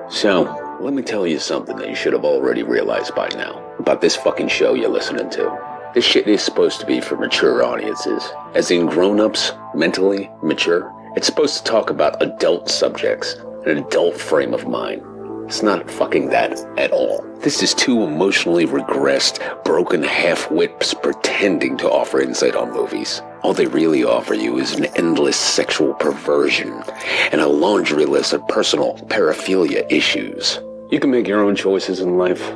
So, let me tell you something that you should have already realized by now about this fucking show you're listening to. This shit is supposed to be for mature audiences, as in grown-ups, mentally mature. It's supposed to talk about adult subjects, an adult frame of mind. It's not fucking that at all. This is two emotionally regressed, broken half-wits pretending to offer insight on movies. All they really offer you is an endless sexual perversion and a laundry list of personal paraphilia issues. You can make your own choices in life,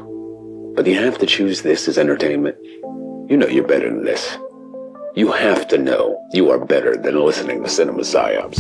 but you have to choose this as entertainment. You know you're better than this. You have to know you are better than listening to Cinema Psyops.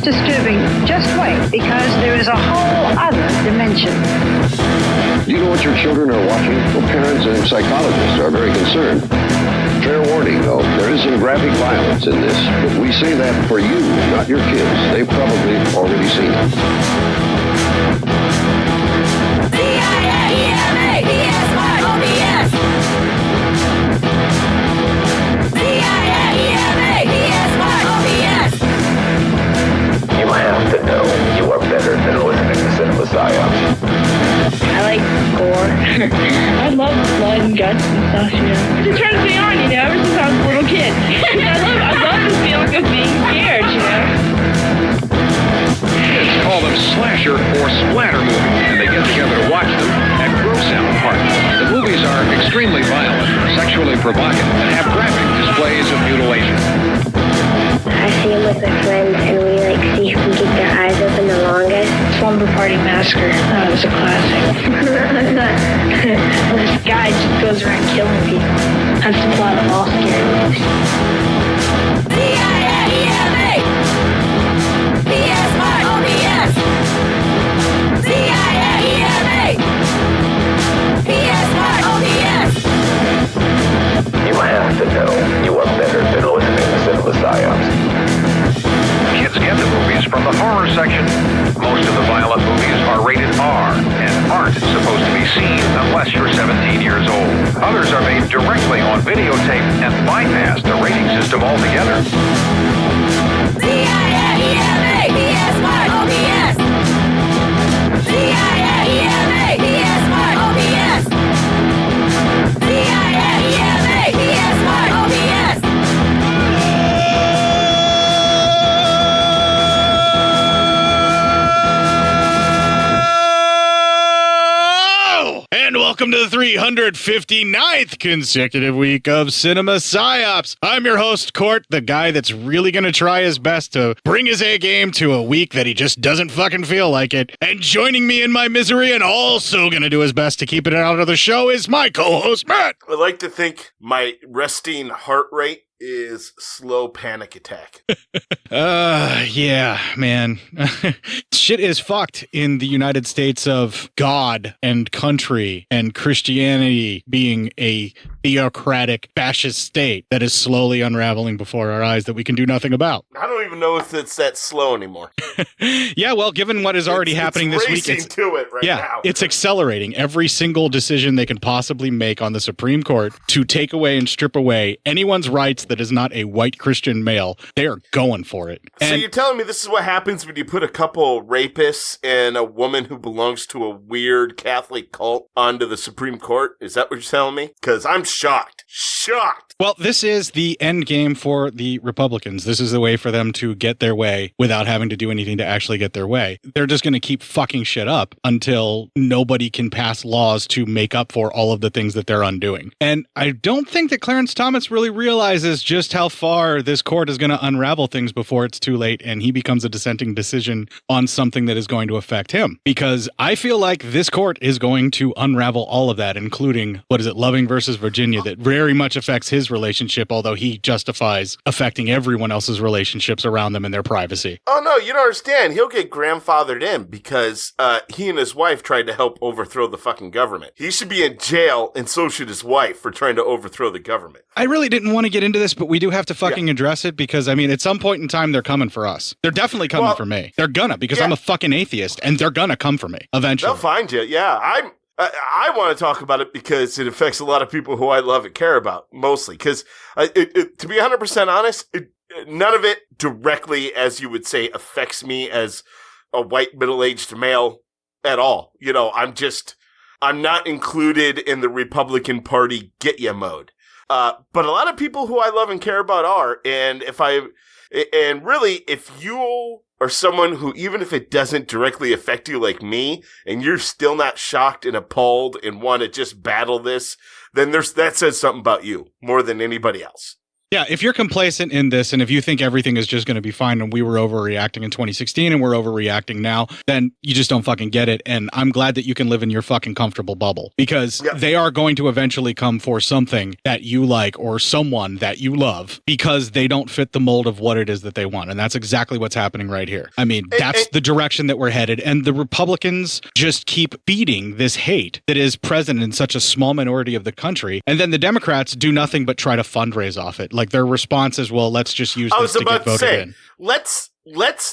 Disturbing, just wait, because there is a whole other dimension. Do you know what your children are watching? Well, parents and psychologists are very concerned. Fair warning, though, there is some graphic violence in this, but we say that for you, not your kids. They've probably already seen it. You have to know you are better than listening to Cinema Psyops. I like gore. I love blood and guts and stuff, you know. It turns me on, you know, ever since I was a little kid. I love the feeling of being scared, you know. Kids call them slasher or splatter movies, and they get together to watch them at gross out parties. The movies are extremely violent, sexually provocative, and have graphic displays of mutilation. I see them with my friends, and we see who can keep their eyes open the longest. Slumber Party Massacre. That was a classic. This guy just goes around killing people. That's the plot of all scary movies. C-I-A-E-M-A P-S-Y-O-B-S C-I-A-E-M-A P-S-Y-O-B-S You have to know you are better than listening to Cinema Psyops. Kids get the movies from the horror section. Most of the violent movies are rated R and aren't supposed to be seen unless you're 17 years old. Others are made directly on videotape and bypass the rating system altogether. C-I-A-E-M-A P-S-Y-O-B-S C-I-A-E-M-A P-S-Y-O-B-S C-I-A-E-M-A P-S-Y-O-B-S And welcome to the 359th consecutive week of Cinema Psyops. I'm your host, Court, the guy that's really going to try his best to bring his A game to a week that he just doesn't fucking feel like it. And joining me in my misery and also going to do his best to keep it out of the show is my co-host, Matt. I like to think my resting heart rate is slow panic attack. Yeah, man. Shit is fucked in the United States of God and country and Christianity being a theocratic fascist state that is slowly unraveling before our eyes that we can do nothing about. I don't even know if it's that slow anymore. Yeah, well, given what is already happening this week, it's to it right now. It's accelerating. Every single decision they can possibly make on the Supreme Court to take away and strip away anyone's rights that is not a white Christian male, they are going for it. So you're telling me this is what happens when you put a couple rapists and a woman who belongs to a weird Catholic cult onto the Supreme Court? Is that what you're telling me? Because I'm shocked. Shocked. Well, this is the end game for the Republicans. This is the way for them to get their way without having to do anything to actually get their way. They're just going to keep fucking shit up until nobody can pass laws to make up for all of the things that they're undoing. And I don't think that Clarence Thomas really realizes just how far this court is going to unravel things before it's too late and he becomes a dissenting decision on something that is going to affect him. Because I feel like this court is going to unravel all of that, including, Loving versus Virginia, that very much affects his relationship, although he justifies affecting everyone else's relationships around them and their privacy. Oh, no, you don't understand. He'll get grandfathered in because he and his wife tried to help overthrow the fucking government. He should be in jail, and so should his wife for trying to overthrow the government. I really didn't want to get into this, but we do have to fucking address it because, I mean, at some point in time, they're coming for us. They're definitely coming for me. They're gonna, because I'm a fucking atheist, and they're gonna come for me eventually. They'll find you. Yeah, I want to talk about it because it affects a lot of people who I love and care about, mostly. Because, to be 100% honest, none of it directly, as you would say, affects me as a white middle-aged male at all. You know, I'm not included in the Republican Party get-ya mode. But a lot of people who I love and care about are, and really, if you are someone who, even if it doesn't directly affect you like me, and you're still not shocked and appalled and want to just battle this, then that says something about you more than anybody else. Yeah, if you're complacent in this and if you think everything is just going to be fine and we were overreacting in 2016 and we're overreacting now, then you just don't fucking get it. And I'm glad that you can live in your fucking comfortable bubble because they are going to eventually come for something that you like or someone that you love because they don't fit the mold of what it is that they want. And that's exactly what's happening right here. I mean, that's the direction that we're headed. And the Republicans just keep feeding this hate that is present in such a small minority of the country. And then the Democrats do nothing but try to fundraise off it. Like their response is, well, let's just use this to get voted in. Let's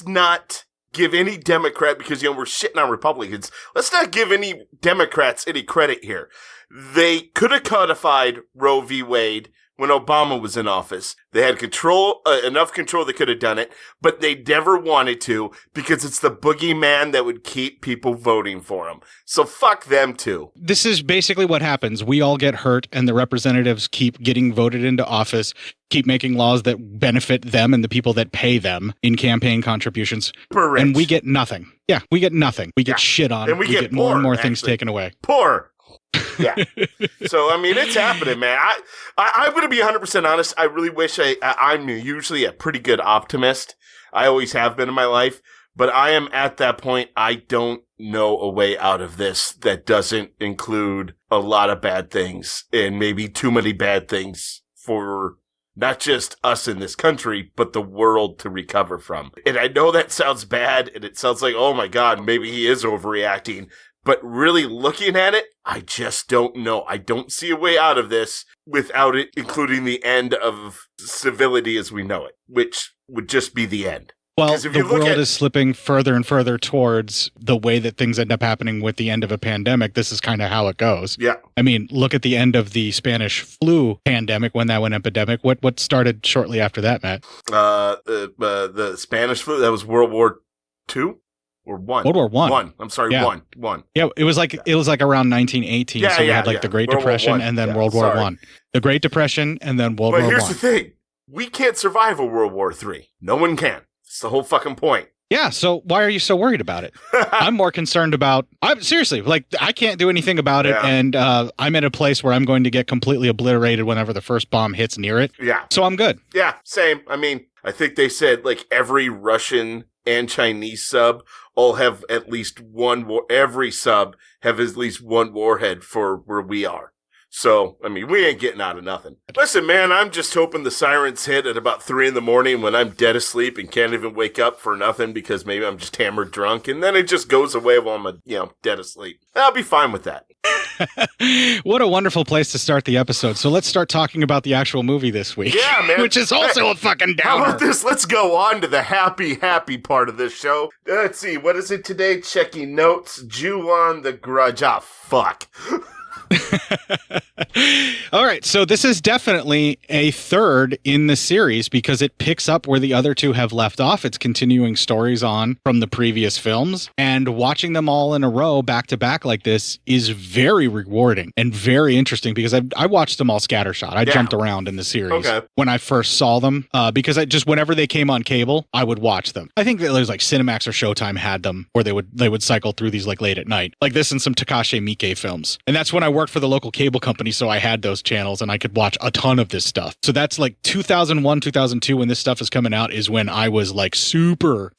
not give any Democrat, because, we're shitting on Republicans. Let's not give any Democrats any credit here. They could have codified Roe v. Wade when Obama was in office. They had enough control they could have done it, but they never wanted to because it's the boogeyman that would keep people voting for him. So fuck them too. This is basically what happens. We all get hurt and the representatives keep getting voted into office, keep making laws that benefit them and the people that pay them in campaign contributions. And we get nothing. Yeah, we get nothing. We get shit on. And we get more and more things taken away. Poor. Yeah. So, I mean, it's happening, man. I'm going to be 100% honest. I really wish I'm usually a pretty good optimist. I always have been in my life. But I am at that point. I don't know a way out of this that doesn't include a lot of bad things and maybe too many bad things for not just us in this country, but the world to recover from. And I know that sounds bad and it sounds like, oh my God, maybe he is overreacting. But really looking at it, I just don't know. I don't see a way out of this without it including the end of civility as we know it, which would just be the end. Well, the world is slipping further and further towards the way that things end up happening with the end of a pandemic. This is kind of how it goes. Yeah. I mean, look at the end of the Spanish flu pandemic when that went epidemic. What started shortly after that, Matt? The Spanish flu, that was World War II? Or one. World War One. One. I'm sorry, yeah. One. Yeah, it was like around 1918. Yeah, so we had the Great Depression and then World War One. The Great Depression and then World War One. But here's the thing. We can't survive a World War III. No one can. It's the whole fucking point. Yeah, so why are you so worried about it? I'm more concerned about, seriously, I can't do anything about it, and I'm in a place where I'm going to get completely obliterated whenever the first bomb hits near it. Yeah. So I'm good. Yeah, same. I mean, I think they said, every Russian and Chinese sub all have at least one, every sub have at least one warhead for where we are. So, I mean, we ain't getting out of nothing. Listen, man, I'm just hoping the sirens hit at about 3 a.m. when I'm dead asleep and can't even wake up for nothing because maybe I'm just hammered drunk, and then it just goes away while I'm, dead asleep. I'll be fine with that. What a wonderful place to start the episode. So let's start talking about the actual movie this week. Yeah, man. Which is also a fucking downer. How about this? Let's go on to the happy part of this show. Let's see. What is it today? Checking notes. Ju-on the Grudge. Ah, fuck. All right, so this is definitely a third in the series because it picks up where the other two have left off. It's continuing stories on from the previous films, and watching them all in a row back to back like this is very rewarding and very interesting because I watched them all scattershot. I jumped around in the series when I first saw them because I just whenever they came on cable, I would watch them. I think that there's like Cinemax or Showtime had them where they would cycle through these like late at night, like this and some Takashi Miike films. And that's when I worked for the local cable company, so I had those channels and I could watch a ton of this stuff. So that's like 2001, 2002 when this stuff is coming out is when I was like super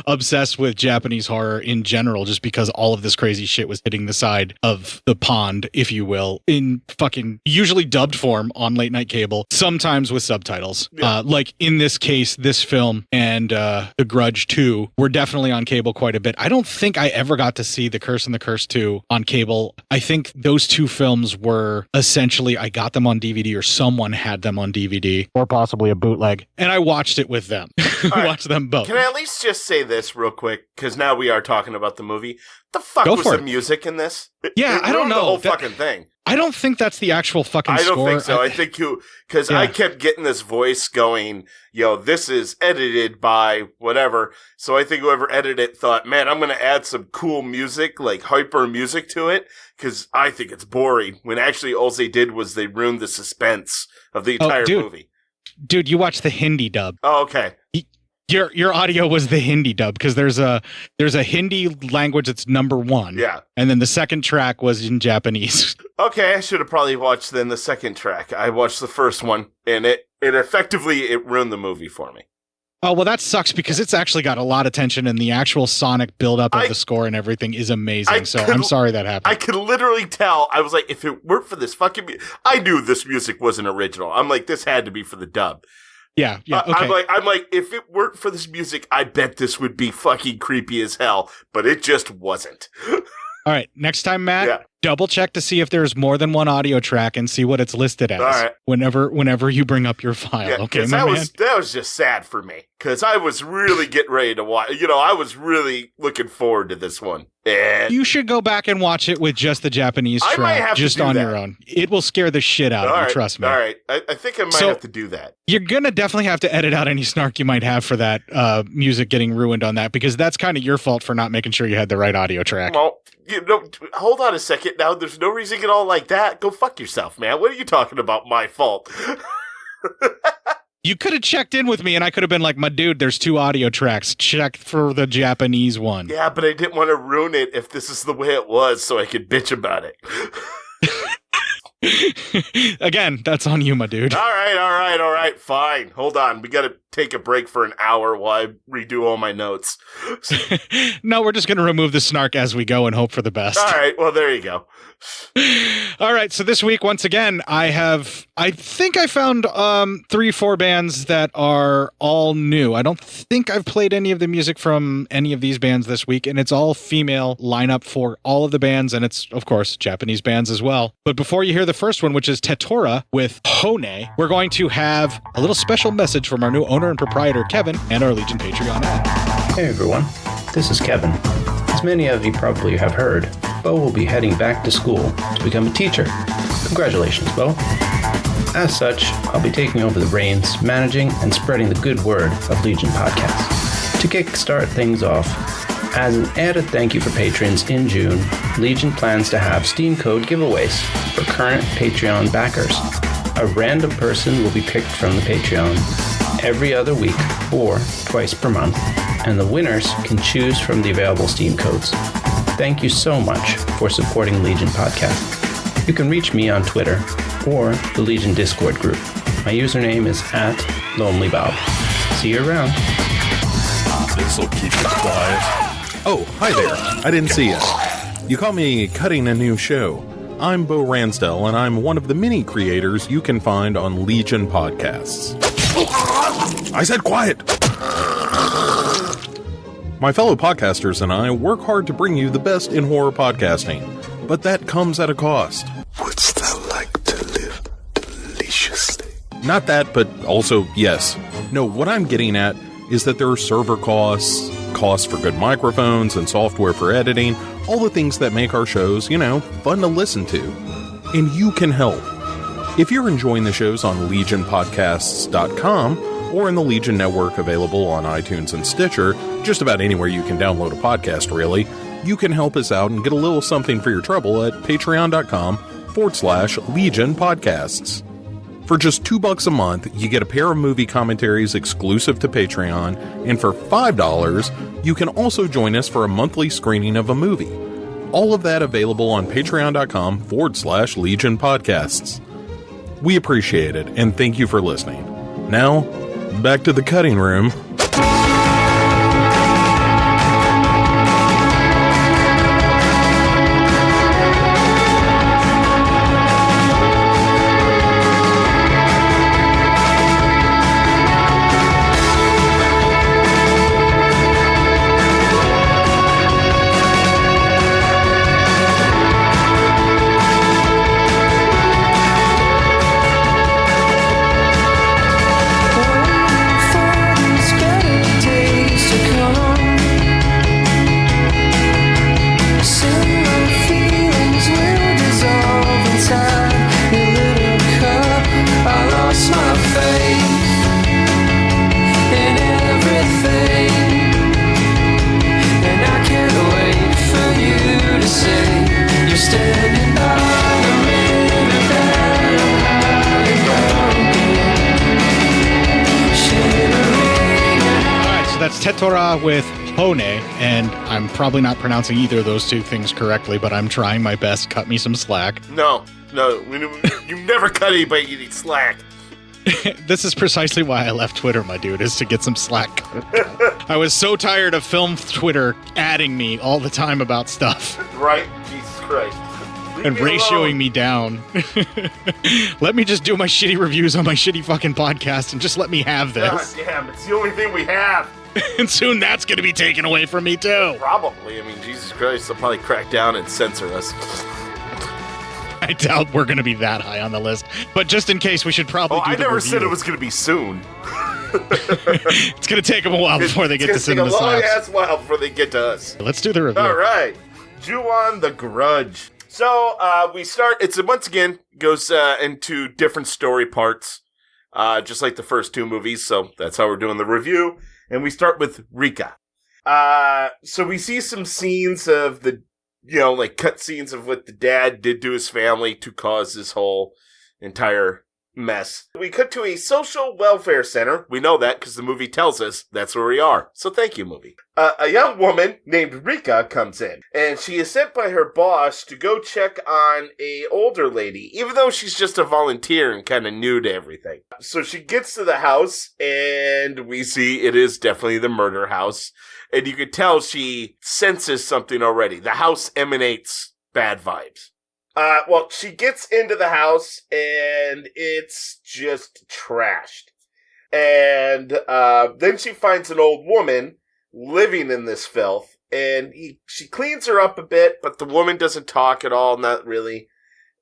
obsessed with Japanese horror in general, just because all of this crazy shit was hitting the side of the pond, if you will, in fucking usually dubbed form on late night cable, sometimes with subtitles. Like in this case, this film and The Grudge 2 were definitely on cable quite a bit. I don't think I ever got to see The Curse and the Curse 2 on cable. I think those two films were essentially, I got them on DVD or someone had them on DVD or possibly a bootleg, and I watched it with them. Watched them both. Can I at least just say this real quick? Because now we are talking about the movie. The fuck was the music in this? I don't know. The whole fucking thing. I don't think that's the actual fucking score. I don't think so. I think because I kept getting this voice going, this is edited by whatever. So I think whoever edited it thought, man, I'm going to add some cool music, like hyper music to it, because I think it's boring. When actually all they did was they ruined the suspense of the entire movie. Dude, you watched the Hindi dub. Oh, okay. Your audio was the Hindi dub because there's a Hindi language that's number 1. Yeah. And then the second track was in Japanese. Okay, I should have probably watched then the second track. I watched the first one and it effectively ruined the movie for me. Oh, well, that sucks because it's actually got a lot of tension and the actual sonic buildup of the score and everything is amazing. I'm sorry that happened. I could literally tell. I was like, if it weren't for this fucking I knew this music wasn't original. I'm like, this had to be for the dub. Yeah, okay. I'm like, if it weren't for this music, I bet this would be fucking creepy as hell, but it just wasn't. All right, next time, Matt, double check to see if there's more than one audio track and see what it's listed as. All right. Whenever you bring up your file, okay, that was just sad for me because I was really getting ready to watch. I was really looking forward to this one. And you should go back and watch it with just the Japanese track, just on your own. It will scare the shit out of you, trust me. All right, I think I might have to do that. You're going to definitely have to edit out any snark you might have for that music getting ruined on that, because that's kind of your fault for not making sure you had the right audio track. Well, hold on a second now. There's no reason to get all like that. Go fuck yourself, man. What are you talking about? My fault. You could have checked in with me and I could have been like, my dude, there's 2 audio tracks. Check for the Japanese one. Yeah, but I didn't want to ruin it if this is the way it was so I could bitch about it. Again, that's on you, my dude. All right. Fine. Hold on. We got to take a break for an hour while I redo all my notes. No, we're just going to remove the snark as we go and hope for the best. All right. Well, there you go. All right. So this week, once again, I think I found 3-4 bands that are all new. I don't think I've played any of the music from any of these bands this week, and it's all female lineup for all of the bands, and it's, of course, Japanese bands as well. But before you hear the first one, which is Tetora with Hone, we're going to have a little special message from our new owner and proprietor, Kevin, and our Legion Patreon ad. Hey everyone, this is Kevin. As many of you probably have heard, Bo will be heading back to school to become a teacher. Congratulations, Bo. As such, I'll be taking over the reins, managing and spreading the good word of Legion Podcast. To kickstart things off, as an added thank you for patrons in June, Legion plans to have Steam Code giveaways for current Patreon backers. A random person will be picked from the Patreon every other week or twice per month, and the winners can choose from the available Steam codes. Thank you so much for supporting Legion Podcast. You can reach me on Twitter or the Legion Discord group. My username is @LonelyBob. See you around. This'll keep it quiet. Oh, hi there. I didn't see you. You caught me cutting a new show. I'm Bo Ransdell, and I'm one of the many creators you can find on Legion Podcasts. I said quiet! My fellow podcasters and I work hard to bring you the best in horror podcasting, but that comes at a cost. Wouldst thou like to live deliciously? Not that, but also yes. No, what I'm getting at is that there are server costs, costs for good microphones and software for editing, all the things that make our shows, fun to listen to. and you can help. If you're enjoying the shows on legionpodcasts.com or in the Legion Network available on iTunes and Stitcher, just about anywhere you can download a podcast, really, you can help us out and get a little something for your trouble at patreon.com/Legion Podcasts. For just $2 a month, you get a pair of movie commentaries exclusive to Patreon, and for $5, you can also join us for a monthly screening of a movie. All of that available on patreon.com/Legion Podcasts. We appreciate it, and thank you for listening. Now, back to the cutting room. Tetora with Hone, and I'm probably not pronouncing either of those two things correctly, but I'm trying my best. Cut me some slack. No, you never cut anybody, you need slack. This is precisely why I left Twitter, my dude, is to get some slack. I was so tired of film Twitter adding me all the time about stuff. Right? Jesus Christ. And ratioing me down. Let me just do my shitty reviews on my shitty fucking podcast and just let me have this. God damn, it's the only thing we have. And soon that's going to be taken away from me, too. Probably. I mean, Jesus Christ, they'll probably crack down and censor us. I doubt we're going to be that high on the list. But just in case, we should probably do I the never review. said it was going to be soon. It's going to take them a while before they get to Cinema It's going to take a Science. long-ass while before they get to us. Let's do the review. All right. Ju-on the Grudge. So, we start, once again, goes into different story parts, just like the first two movies, so that's how we're doing the review. And we start with Rika. So we see some scenes of the, like cut scenes of what the dad did to his family to cause this whole entire mess. We cut to a social welfare center. We know that because the movie tells us that's where we are. So thank you, movie. A young woman named Rika comes in, and she is sent by her boss to go check on a older lady, even though she's just a volunteer and kind of new to everything. So she gets to the house, and we see it is definitely the murder house, and you can tell she senses something already. The house emanates bad vibes. Well, she gets into the house, and it's just trashed. And then she finds an old woman living in this filth, and she cleans her up a bit, but the woman doesn't talk at all, not really.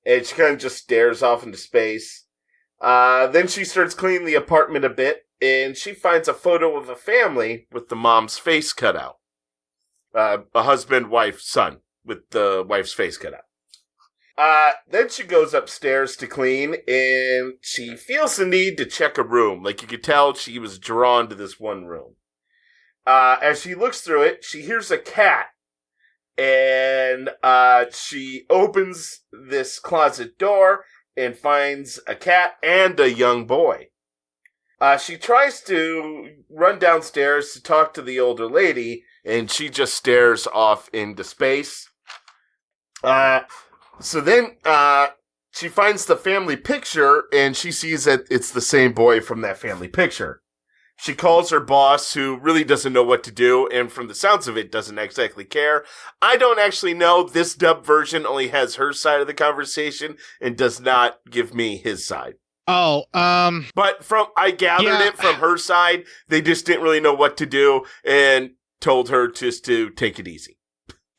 And she kind of just stares off into space. Then she starts cleaning the apartment a bit, and she finds a photo of a family with the mom's face cut out. A husband, wife, son, with the wife's face cut out. Then she goes upstairs to clean, and she feels the need to check a room. Like, you could tell she was drawn to this one room. As she looks through it, she hears a cat, and she opens this closet door and finds a cat and a young boy. She tries to run downstairs to talk to the older lady, and she just stares off into space. So then, she finds the family picture, and she sees that it's the same boy from that family picture. She calls her boss, who really doesn't know what to do, and from the sounds of it, doesn't exactly care. I don't actually know. This dub version only has her side of the conversation, and does not give me his side. Oh, But I gathered it from her side. They just didn't really know what to do, and told her just to take it easy.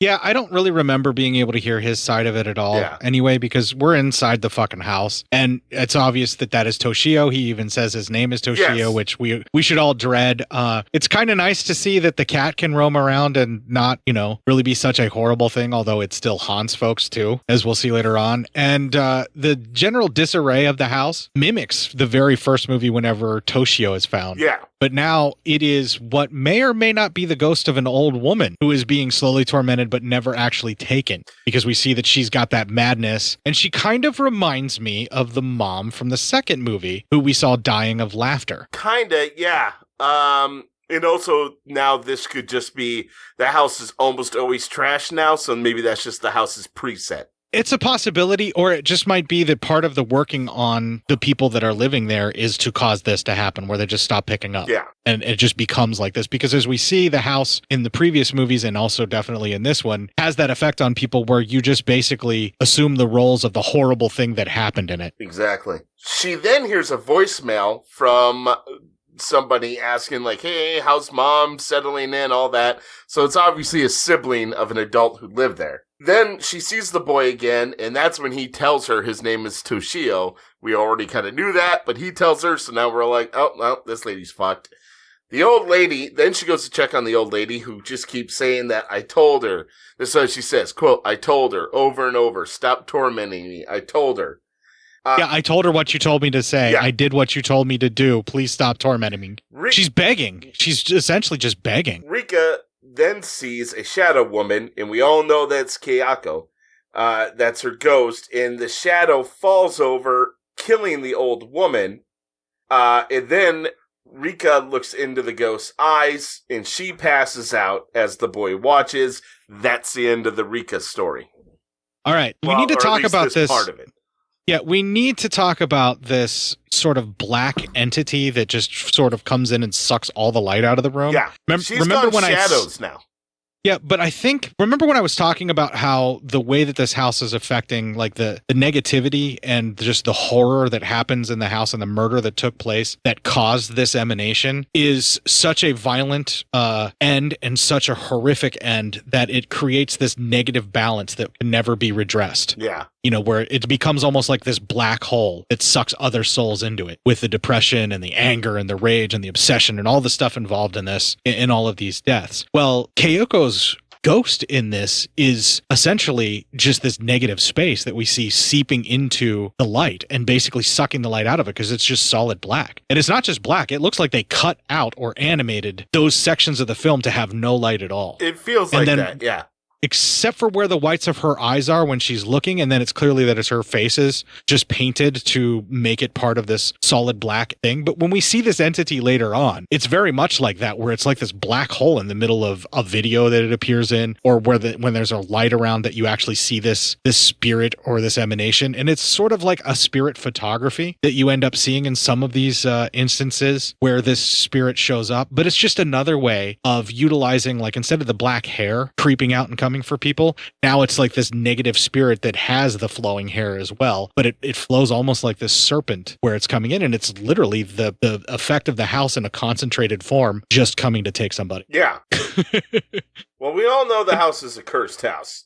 Yeah, I don't really remember being able to hear his side of it at all anyway, because we're inside the fucking house and it's obvious that that is Toshio. He even says his name is Toshio, which we should all dread. It's kind of nice to see that the cat can roam around and not, really be such a horrible thing, although it still haunts folks too, as we'll see later on. And the general disarray of the house mimics the very first movie whenever Toshio is found. Yeah. But now it is what may or may not be the ghost of an old woman who is being slowly tormented but never actually taken, because we see that she's got that madness. And she kind of reminds me of the mom from the second movie who we saw dying of laughter. Kinda, yeah. And also now this could just be the house is almost always trash now, so maybe that's just the house's preset. It's a possibility, or it just might be that part of the working on the people that are living there is to cause this to happen, where they just stop picking up. Yeah. And it just becomes like this. Because as we see, the house in the previous movies, and also definitely in this one, has that effect on people where you just basically assume the roles of the horrible thing that happened in it. Exactly. She then hears a voicemail from somebody asking, like, hey, how's mom settling in, all that. So it's obviously a sibling of an adult who lived there. Then she sees the boy again, and that's when he tells her his name is Toshio. We already kind of knew that, but he tells her, so now we're like, oh, well, this lady's fucked. The old lady, then she goes to check on the old lady, who just keeps saying that I told her. This is what she says, quote, I told her over and over, stop tormenting me. I told her. Yeah, I told her what you told me to say. Yeah. I did what you told me to do. Please stop tormenting me. She's begging. She's essentially just begging. Rika then sees a shadow woman, and we all know that's Kayako. That's her ghost, and the shadow falls over, killing the old woman. And then Rika looks into the ghost's eyes, and she passes out as the boy watches. That's the end of the Rika story. All right, we need to talk about this part of it. Yeah, we need to talk about this sort of black entity that just sort of comes in and sucks all the light out of the room. Yeah, remember when shadows now. Yeah, but I think, remember when I was talking about how the way that this house is affecting, like the negativity and just the horror that happens in the house and the murder that took place that caused this emanation is such a violent end and such a horrific end that it creates this negative balance that can never be redressed. Yeah. Where it becomes almost like this black hole that sucks other souls into it with the depression and the anger and the rage and the obsession and all the stuff involved in this, in all of these deaths. Well, Kayoko's ghost in this is essentially just this negative space that we see seeping into the light and basically sucking the light out of it because it's just solid black. And it's not just black. It looks like they cut out or animated those sections of the film to have no light at all. It feels like that, yeah. Except for where the whites of her eyes are when she's looking, and then it's clearly that it's her faces just painted to make it part of this solid black thing. But when we see this entity later on, it's very much like that, where it's like this black hole in the middle of a video that it appears in, or where when there's a light around that you actually see this spirit or this emanation. And it's sort of like a spirit photography that you end up seeing in some of these instances where this spirit shows up. But it's just another way of utilizing, like, instead of the black hair creeping out and coming for people, now it's like this negative spirit that has the flowing hair as well, but it flows almost like this serpent where it's coming in, and it's literally the effect of the house in a concentrated form just coming to take somebody. Yeah. Well, we all know the house is a cursed house.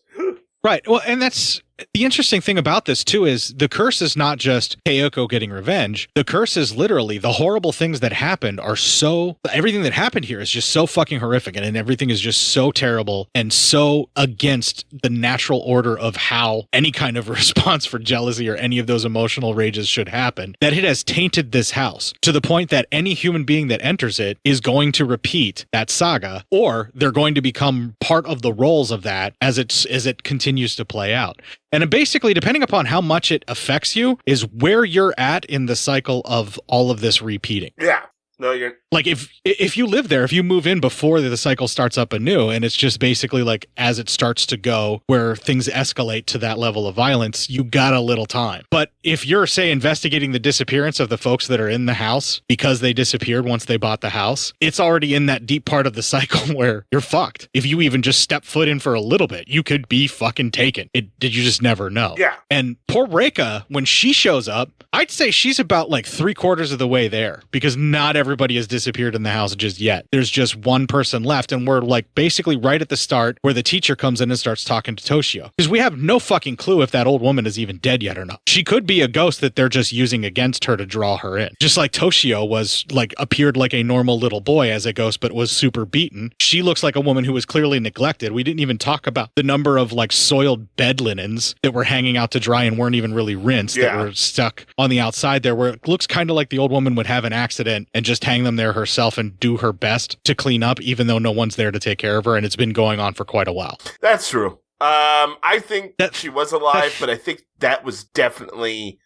Right. Well, and that's the interesting thing about this, too, is the curse is not just Kayoko getting revenge. The curse is literally the horrible things that happened are so... Everything that happened here is just so fucking horrific, and everything is just so terrible and so against the natural order of how any kind of response for jealousy or any of those emotional rages should happen, that it has tainted this house to the point that any human being that enters it is going to repeat that saga, or they're going to become part of the roles of that as it continues to play out. And basically, depending upon how much it affects you, is where you're at in the cycle of all of this repeating. Yeah. No, you're... Like, if you live there, if you move in before the cycle starts up anew, and it's just basically like as it starts to go, where things escalate to that level of violence, you got a little time. But if you're, say, investigating the disappearance of the folks that are in the house because they disappeared once they bought the house, it's already in that deep part of the cycle where you're fucked. If you even just step foot in for a little bit, you could be fucking taken. Did you just never know? Yeah. And poor Reika, when she shows up, I'd say she's about like 3/4 of the way there, because not everybody has disappeared in the house just yet. There's just one person left, and we're like basically right at the start where the teacher comes in and starts talking to Toshio. Because we have no fucking clue if that old woman is even dead yet or not. She could be a ghost that they're just using against her to draw her in. Just like Toshio was like appeared like a normal little boy as a ghost, but was super beaten. She looks like a woman who was clearly neglected. We didn't even talk about the number of like soiled bed linens that were hanging out to dry and weren't even really rinsed, that were stuck on the outside there, where it looks kind of like the old woman would have an accident and just hang them there herself and do her best to clean up, even though no one's there to take care of her. And it's been going on for quite a while. That's true. I think that she was alive, but I think that was definitely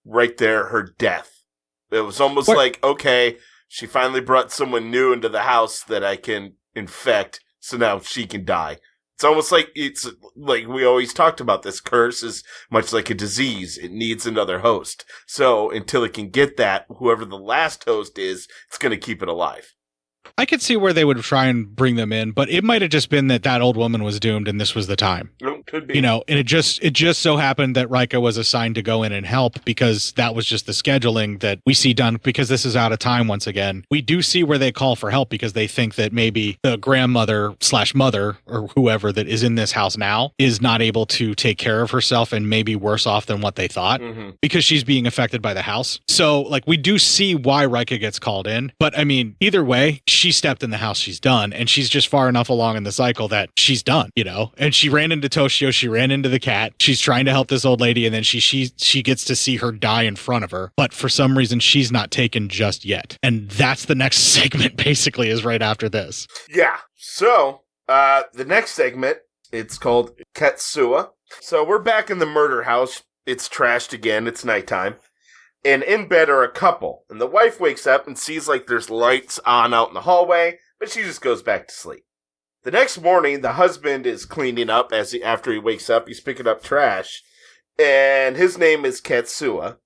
right there her death. It was almost like, okay, she finally brought someone new into the house that I can infect, so now she can die. It's almost like we always talked about, this curse is much like a disease. It needs another host. So until it can get that, whoever the last host is, it's going to keep it alive. I could see where they would try and bring them in, but it might have just been that old woman was doomed and this was the time. Could be. You know, and it just so happened that Rika was assigned to go in and help, because that was just the scheduling that we see done, because this is out of time once again. We do see where they call for help because they think that maybe the grandmother/mother or whoever that is in this house now is not able to take care of herself and maybe worse off than what they thought, because she's being affected by the house. So like we do see why Rika gets called in, but I mean, either way, she stepped in the house, she's done, and she's just far enough along in the cycle that she's done, you know. And she ran into Toshio, she ran into the cat, she's trying to help this old lady, and then she gets to see her die in front of her, but for some reason she's not taken just yet. And that's the next segment, basically, is right after this. Yeah. So the next segment, it's called Ketsuya. So we're back in the murder house. It's trashed again. It's nighttime. And in bed are a couple. And the wife wakes up and sees like there's lights on out in the hallway, but she just goes back to sleep. The next morning, the husband is cleaning up after he wakes up. He's picking up trash. And his name is Ketsuya.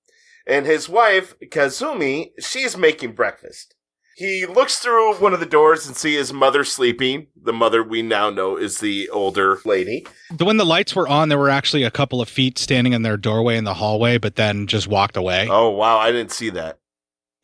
And his wife, Kazumi, she's making breakfast. He looks through one of the doors and sees his mother sleeping. The mother we now know is the older lady. When the lights were on, there were actually a couple of feet standing in their doorway in the hallway, but then just walked away. Oh, wow. I didn't see that.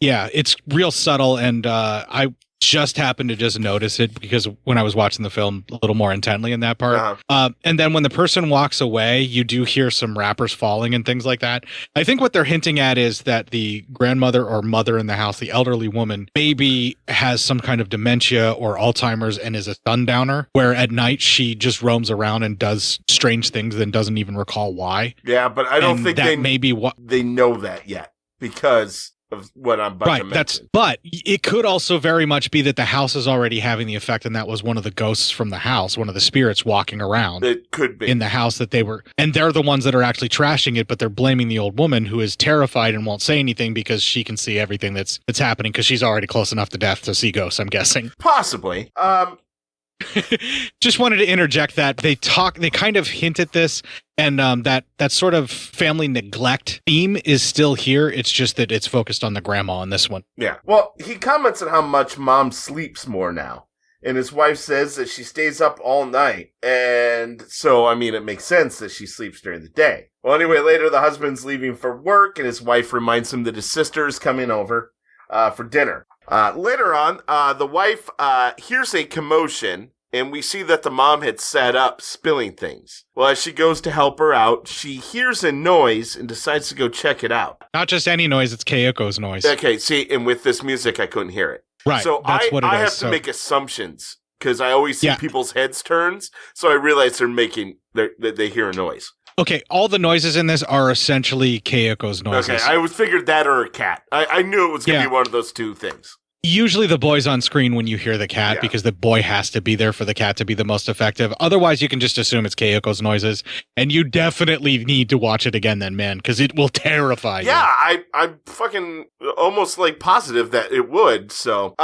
Yeah, it's real subtle, and I just happened to just notice it because when I was watching the film a little more intently in that part. And then when the person walks away, you do hear some wrappers falling and things like that. I think what they're hinting at is that the grandmother or mother in the house, the elderly woman, maybe has some kind of dementia or Alzheimer's and is a sundowner, where at night she just roams around and does strange things and doesn't even recall why. Yeah, but I don't think they know that yet because of what I'm about to mention. But it could also very much be that the house is already having the effect, and that was one of the ghosts from the house, one of the spirits walking around. It could be. In the house that they were, and they're the ones that are actually trashing it, but they're blaming the old woman who is terrified and won't say anything because she can see everything that's happening because she's already close enough to death to see ghosts, I'm guessing. Possibly. Just wanted to interject that they kind of hint at this, and that sort of family neglect theme is still here. It's just that it's focused on the grandma in this one. Yeah. Well, he comments on how much mom sleeps more now. And his wife says that she stays up all night. And so, I mean, it makes sense that she sleeps during the day. Well, anyway, later the husband's leaving for work, and his wife reminds him that his sister is coming over for dinner. Later on, the wife hears a commotion, and we see that the mom had set up spilling things. Well, as she goes to help her out, she hears a noise and decides to go check it out. Not just any noise, it's Keiko's noise. Okay, see, and with this music, I couldn't hear it. Right, so that's what it I is. have to make assumptions, because I always see people's heads turns, so I realize they hear a noise. Okay, all the noises in this are essentially Keiko's noises. Okay, I figured that or a cat. I knew it was going to be one of those two things. Usually the boy's on screen when you hear the cat because the boy has to be there for the cat to be the most effective. Otherwise, you can just assume it's Keiko's noises. And you definitely need to watch it again then, man, because it will terrify you. Yeah, I'm fucking almost like positive that it would, so.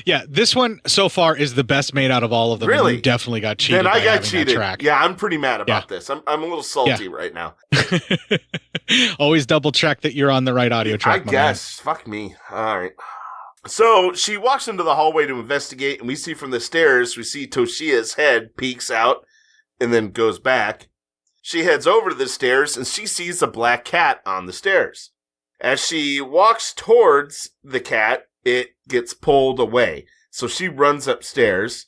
Yeah, this one so far is the best made out of all of them. Really? You definitely got cheated. Then I got cheated. cheated. Yeah, I'm pretty mad about this. I'm a little salty right now. Always double check that you're on the right audio track. I guess. Fuck me. All right. So she walks into the hallway to investigate, and we see from the stairs, we see Toshiya's head peeks out and then goes back. She heads over to the stairs, and she sees a black cat on the stairs. As she walks towards the cat, it gets pulled away. So she runs upstairs,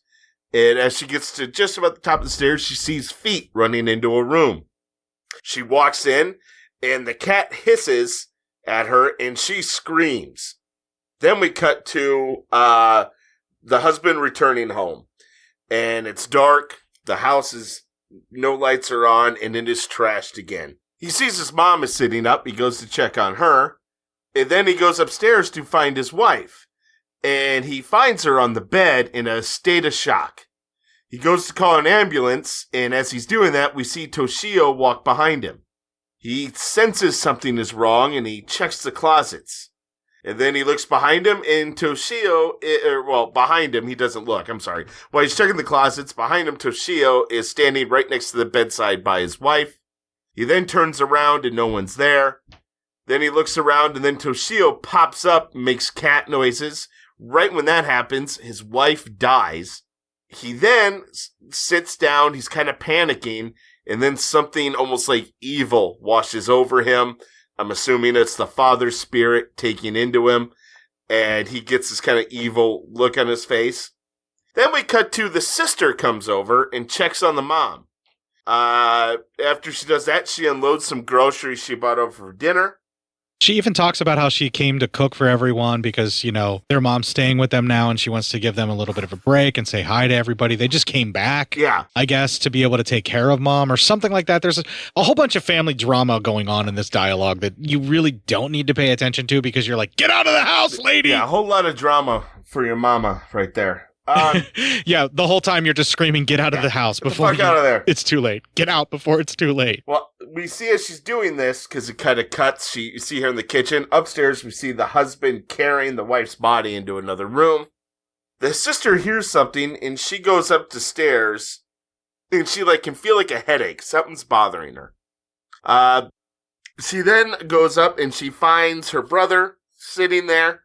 and as she gets to just about the top of the stairs, she sees feet running into a room. She walks in, and the cat hisses at her, and she screams. Then we cut to the husband returning home, and it's dark. The house is, no lights are on, and it is trashed again. He sees his mom is sitting up. He goes to check on her, and then he goes upstairs to find his wife, and he finds her on the bed in a state of shock. He goes to call an ambulance, and as he's doing that, we see Toshio walk behind him. He senses something is wrong, and he checks the closets. And then he looks behind him, and Toshio, behind him, he doesn't look, I'm sorry. While he's checking the closets, behind him, Toshio is standing right next to the bedside by his wife. He then turns around, and no one's there. Then he looks around, and then Toshio pops up, makes cat noises. Right when that happens, his wife dies. He then sits down, he's kind of panicking, and then something almost like evil washes over him. I'm assuming it's the father's spirit taking into him, and he gets this kind of evil look on his face. Then we cut to the sister comes over and checks on the mom. After she does that, she unloads some groceries she bought over for dinner. She even talks about how she came to cook for everyone because, their mom's staying with them now and she wants to give them a little bit of a break and say hi to everybody. They just came back, I guess, to be able to take care of mom or something like that. There's a whole bunch of family drama going on in this dialogue that you really don't need to pay attention to because you're like, get out of the house, lady! Yeah, a whole lot of drama for your mama right there. Yeah, the whole time you're just screaming, get out of the house before get the fuck out of there. It's too late. Get out before it's too late. Well, we see as she's doing this, because it kind of cuts, you see her in the kitchen. Upstairs, we see the husband carrying the wife's body into another room. The sister hears something, and she goes up the stairs, and she can feel like a headache. Something's bothering her. She then goes up, and she finds her brother sitting there.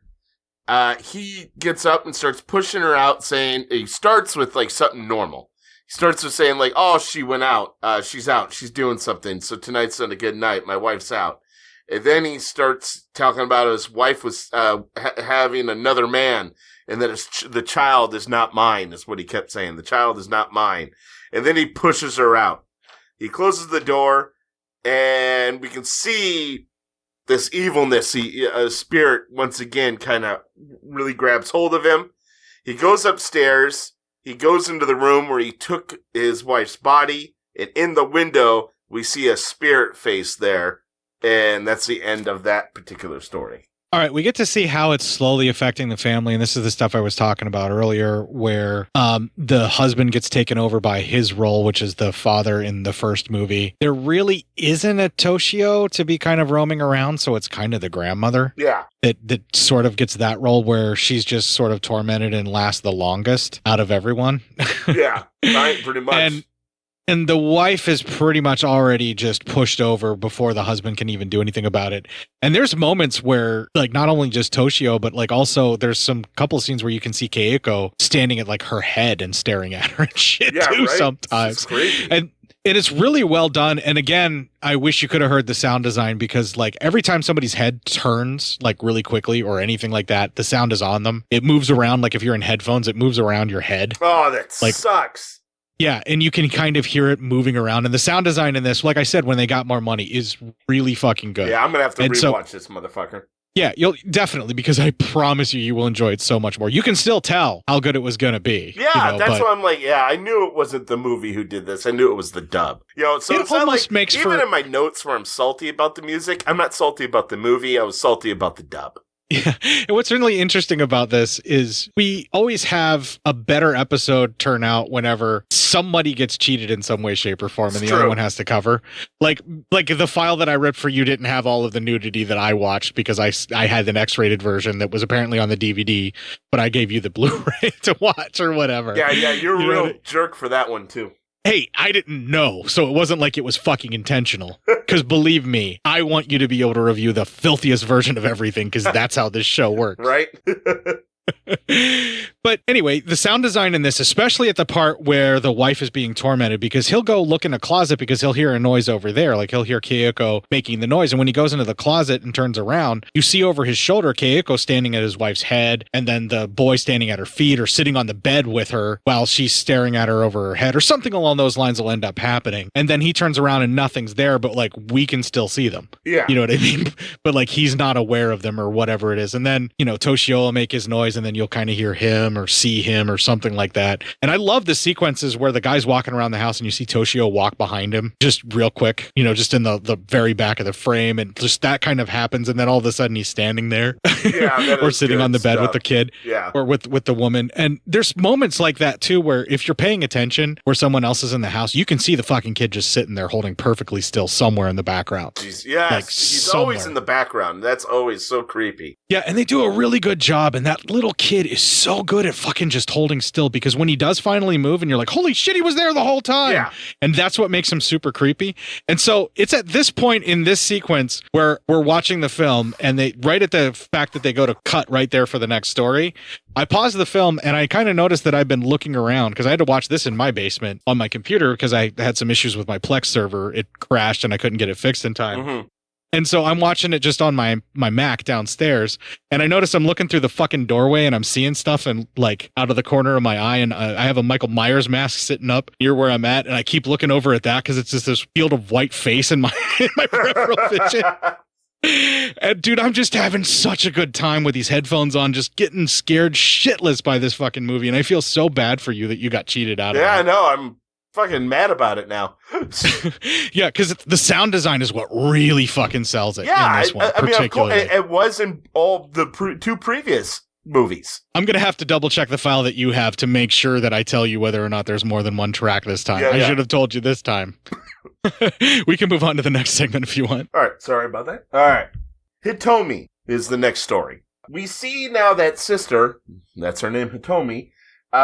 He gets up and starts pushing her out, he starts with something normal. He starts with saying oh, she went out. She's out. She's doing something. So tonight's not a good night. My wife's out. And then he starts talking about his wife was, having another man and that the child is not mine is what he kept saying. The child is not mine. And then he pushes her out. He closes the door and we can see this evilness, spirit once again kind of really grabs hold of him. He goes upstairs. He goes into the room where he took his wife's body. And in the window, we see a spirit face there. And that's the end of that particular story. All right, we get to see how it's slowly affecting the family. And this is the stuff I was talking about earlier where the husband gets taken over by his role, which is the father in the first movie. There really isn't a Toshio to be kind of roaming around, so it's kind of the grandmother. Yeah. That sort of gets that role where she's just sort of tormented and lasts the longest out of everyone. Yeah, right, pretty much. And the wife is pretty much already just pushed over before the husband can even do anything about it. And there's moments where, not only just Toshio, but also there's some couple scenes where you can see Keiko standing at her head and staring at her and shit too right? Sometimes. It's crazy. And it's really well done. And again, I wish you could have heard the sound design because every time somebody's head turns really quickly or anything like that, the sound is on them. It moves around. If you're in headphones, it moves around your head. Oh, that sucks. Yeah, and you can kind of hear it moving around. And the sound design in this, like I said, when they got more money, is really fucking good. Yeah, I'm going to have to rewatch this motherfucker. Yeah, you'll definitely, because I promise you will enjoy it so much more. You can still tell how good it was going to be. Yeah, that's why I'm I knew it wasn't the movie who did this. I knew it was the dub. So it's almost makes even in my notes where I'm salty about the music, I'm not salty about the movie. I was salty about the dub. Yeah. And what's really interesting about this is we always have a better episode turn out whenever somebody gets cheated in some way, shape, or form, and the other one has to cover. Like the file that I ripped for you didn't have all of the nudity that I watched because I had an X-rated version that was apparently on the DVD, but I gave you the Blu-ray to watch or whatever. Yeah, you're a real jerk for that one too. Hey, I didn't know, so it wasn't like it was fucking intentional. Because believe me, I want you to be able to review the filthiest version of everything, because that's how this show works. Right? But anyway, the sound design in this, especially at the part where the wife is being tormented, because he'll go look in a closet because he'll hear a noise over there. Like he'll hear Keiko making the noise. And when he goes into the closet and turns around, you see over his shoulder Keiko standing at his wife's head, and then the boy standing at her feet or sitting on the bed with her while she's staring at her over her head, or something along those lines will end up happening. And then he turns around and nothing's there, but like we can still see them. Yeah. You know what I mean? But like he's not aware of them or whatever it is. And then, Toshio will make his noise and then you'll kind of hear him or see him or something like that. And I love the sequences where the guy's walking around the house and you see Toshio walk behind him just real quick, just in the very back of the frame, and just that kind of happens. And then all of a sudden he's standing there or sitting on the bed with the kid or with the woman. And there's moments like that too, where if you're paying attention where someone else is in the house, you can see the fucking kid just sitting there holding perfectly still somewhere in the background. Jeez, yes, like he's always in the background. That's always so creepy. Yeah, and they do a really good job, and that little kid is so good at fucking just holding still, because when he does finally move and you're like, holy shit, he was there the whole time. Yeah. And that's what makes him super creepy. And so it's at this point in this sequence where we're watching the film, and they right at the fact that they go to cut right there for the next story, I paused the film and I kind of noticed that I've been looking around because I had to watch this in my basement on my computer because I had some issues with my Plex server. It crashed and I couldn't get it fixed in time. Mm-hmm. And so I'm watching it just on my Mac downstairs, and I notice I'm looking through the fucking doorway and I'm seeing stuff and like out of the corner of my eye, and I have a Michael Myers mask sitting up near where I'm at, and I keep looking over at that because it's just this field of white face in my peripheral vision. And dude, I'm just having such a good time with these headphones on, just getting scared shitless by this fucking movie, and I feel so bad for you that you got cheated out of it. Yeah, I know. I'm fucking mad about it now. Yeah, because the sound design is what really fucking sells it. Yeah, in this one, I mean, of course, particularly. it was in all the two previous movies. I'm going to have to double check the file that you have to make sure that I tell you whether or not there's more than one track this time. Yeah, I yeah. should have told you this time. We can move on to the next segment if you want. All right, sorry about that. All right. Hitomi is the next story. We see now that sister, that's her name, Hitomi,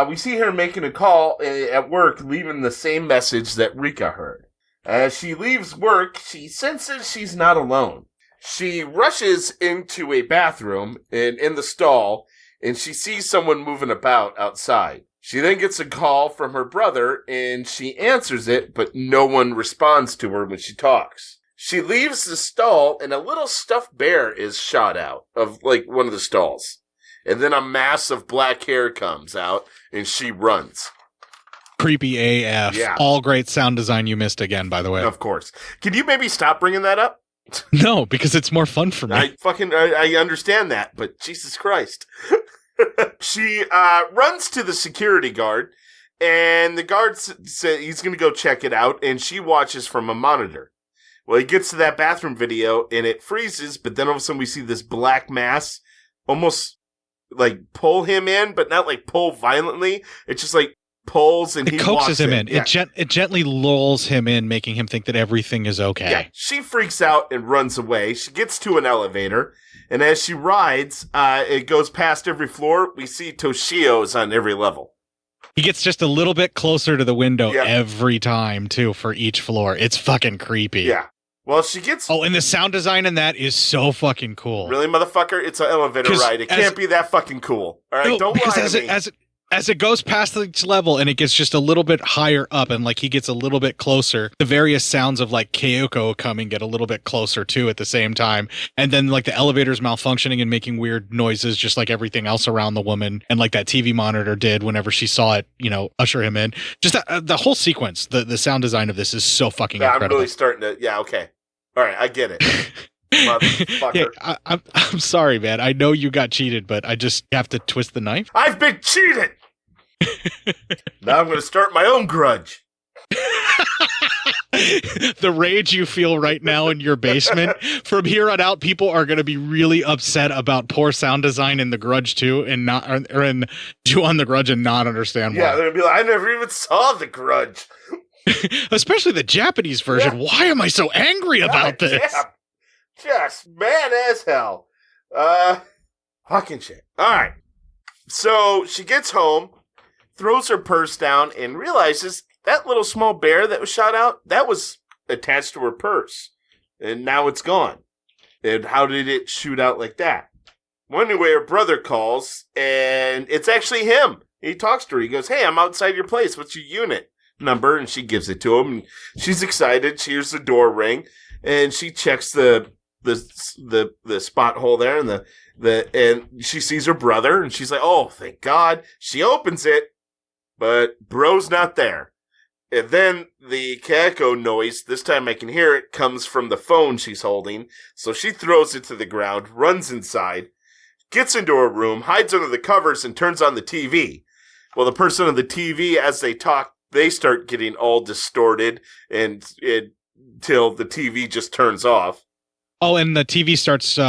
we see her making a call at work, leaving the same message that Rika heard. As she leaves work, she senses she's not alone. She rushes into a bathroom and in the stall, and she sees someone moving about outside. She then gets a call from her brother, and she answers it, but no one responds to her when she talks. She leaves the stall, and a little stuffed bear is shot out of, like, one of the stalls. And then a mass of black hair comes out, and she runs. Creepy AF. Yeah. All great sound design you missed again, by the way. Of course. Can you maybe stop bringing that up? No, because it's more fun for me. I understand that, but Jesus Christ. She runs to the security guard, and the guard says he's going to go check it out, and she watches from a monitor. Well, he gets to that bathroom video, and it freezes, but then all of a sudden we see this black mass almost like pull him in, but not like pull violently. It's just like pulls and it he coaxes him in. Yeah. It gently lulls him in, making him think that everything is okay. Yeah. She freaks out and runs away. She gets to an elevator, and as she rides, it goes past every floor. We see Toshio's on every level. He gets just a little bit closer to the window every time, too, for each floor. It's fucking creepy. Yeah. Well, she gets... Oh, and the sound design in that is so fucking cool. Really, motherfucker? It's an elevator ride. It can't be that fucking cool. All right, No, don't because lie to me. as it goes past each level and it gets just a little bit higher up and like he gets a little bit closer, the various sounds of like Keiko coming get a little bit closer too at the same time. And then like the elevator's malfunctioning and making weird noises just like everything else around the woman, and like that TV monitor did whenever she saw it, usher him in. Just the whole sequence, the sound design of this is so fucking incredible. I'm really starting to... Yeah, okay. All right, I get it. Motherfucker. Yeah, I'm sorry, man. I know you got cheated, but I just have to twist the knife. I've been cheated! Now I'm going to start my own grudge. The rage you feel right now in your basement, from here on out, people are going to be really upset about poor sound design in The Grudge 2 and not, or in Ju-on The Grudge and not understand why. Yeah, they're going to be like, I never even saw The Grudge. Especially the Japanese version. Yeah. Why am I so angry about this? Yeah. Just mad as hell. Fucking shit. All right. So she gets home, throws her purse down, and realizes that little small bear that was shot out, that was attached to her purse. And now it's gone. And how did it shoot out like that? One anyway, her brother calls, and it's actually him. He talks to her. He goes, "Hey, I'm outside your place. What's your unit number?" And she gives it to him. And she's excited. She hears the door ring, and she checks the spot hole there, and and she sees her brother, and she's like, "Oh, thank God." She opens it, but bro's not there. And then the Keiko noise, this time I can hear it, comes from the phone she's holding. So she throws it to the ground, runs inside, gets into her room, hides under the covers, and turns on the TV. Well, the person on the TV, as they talk, they start getting all distorted until the TV just turns off. Oh, and the TV starts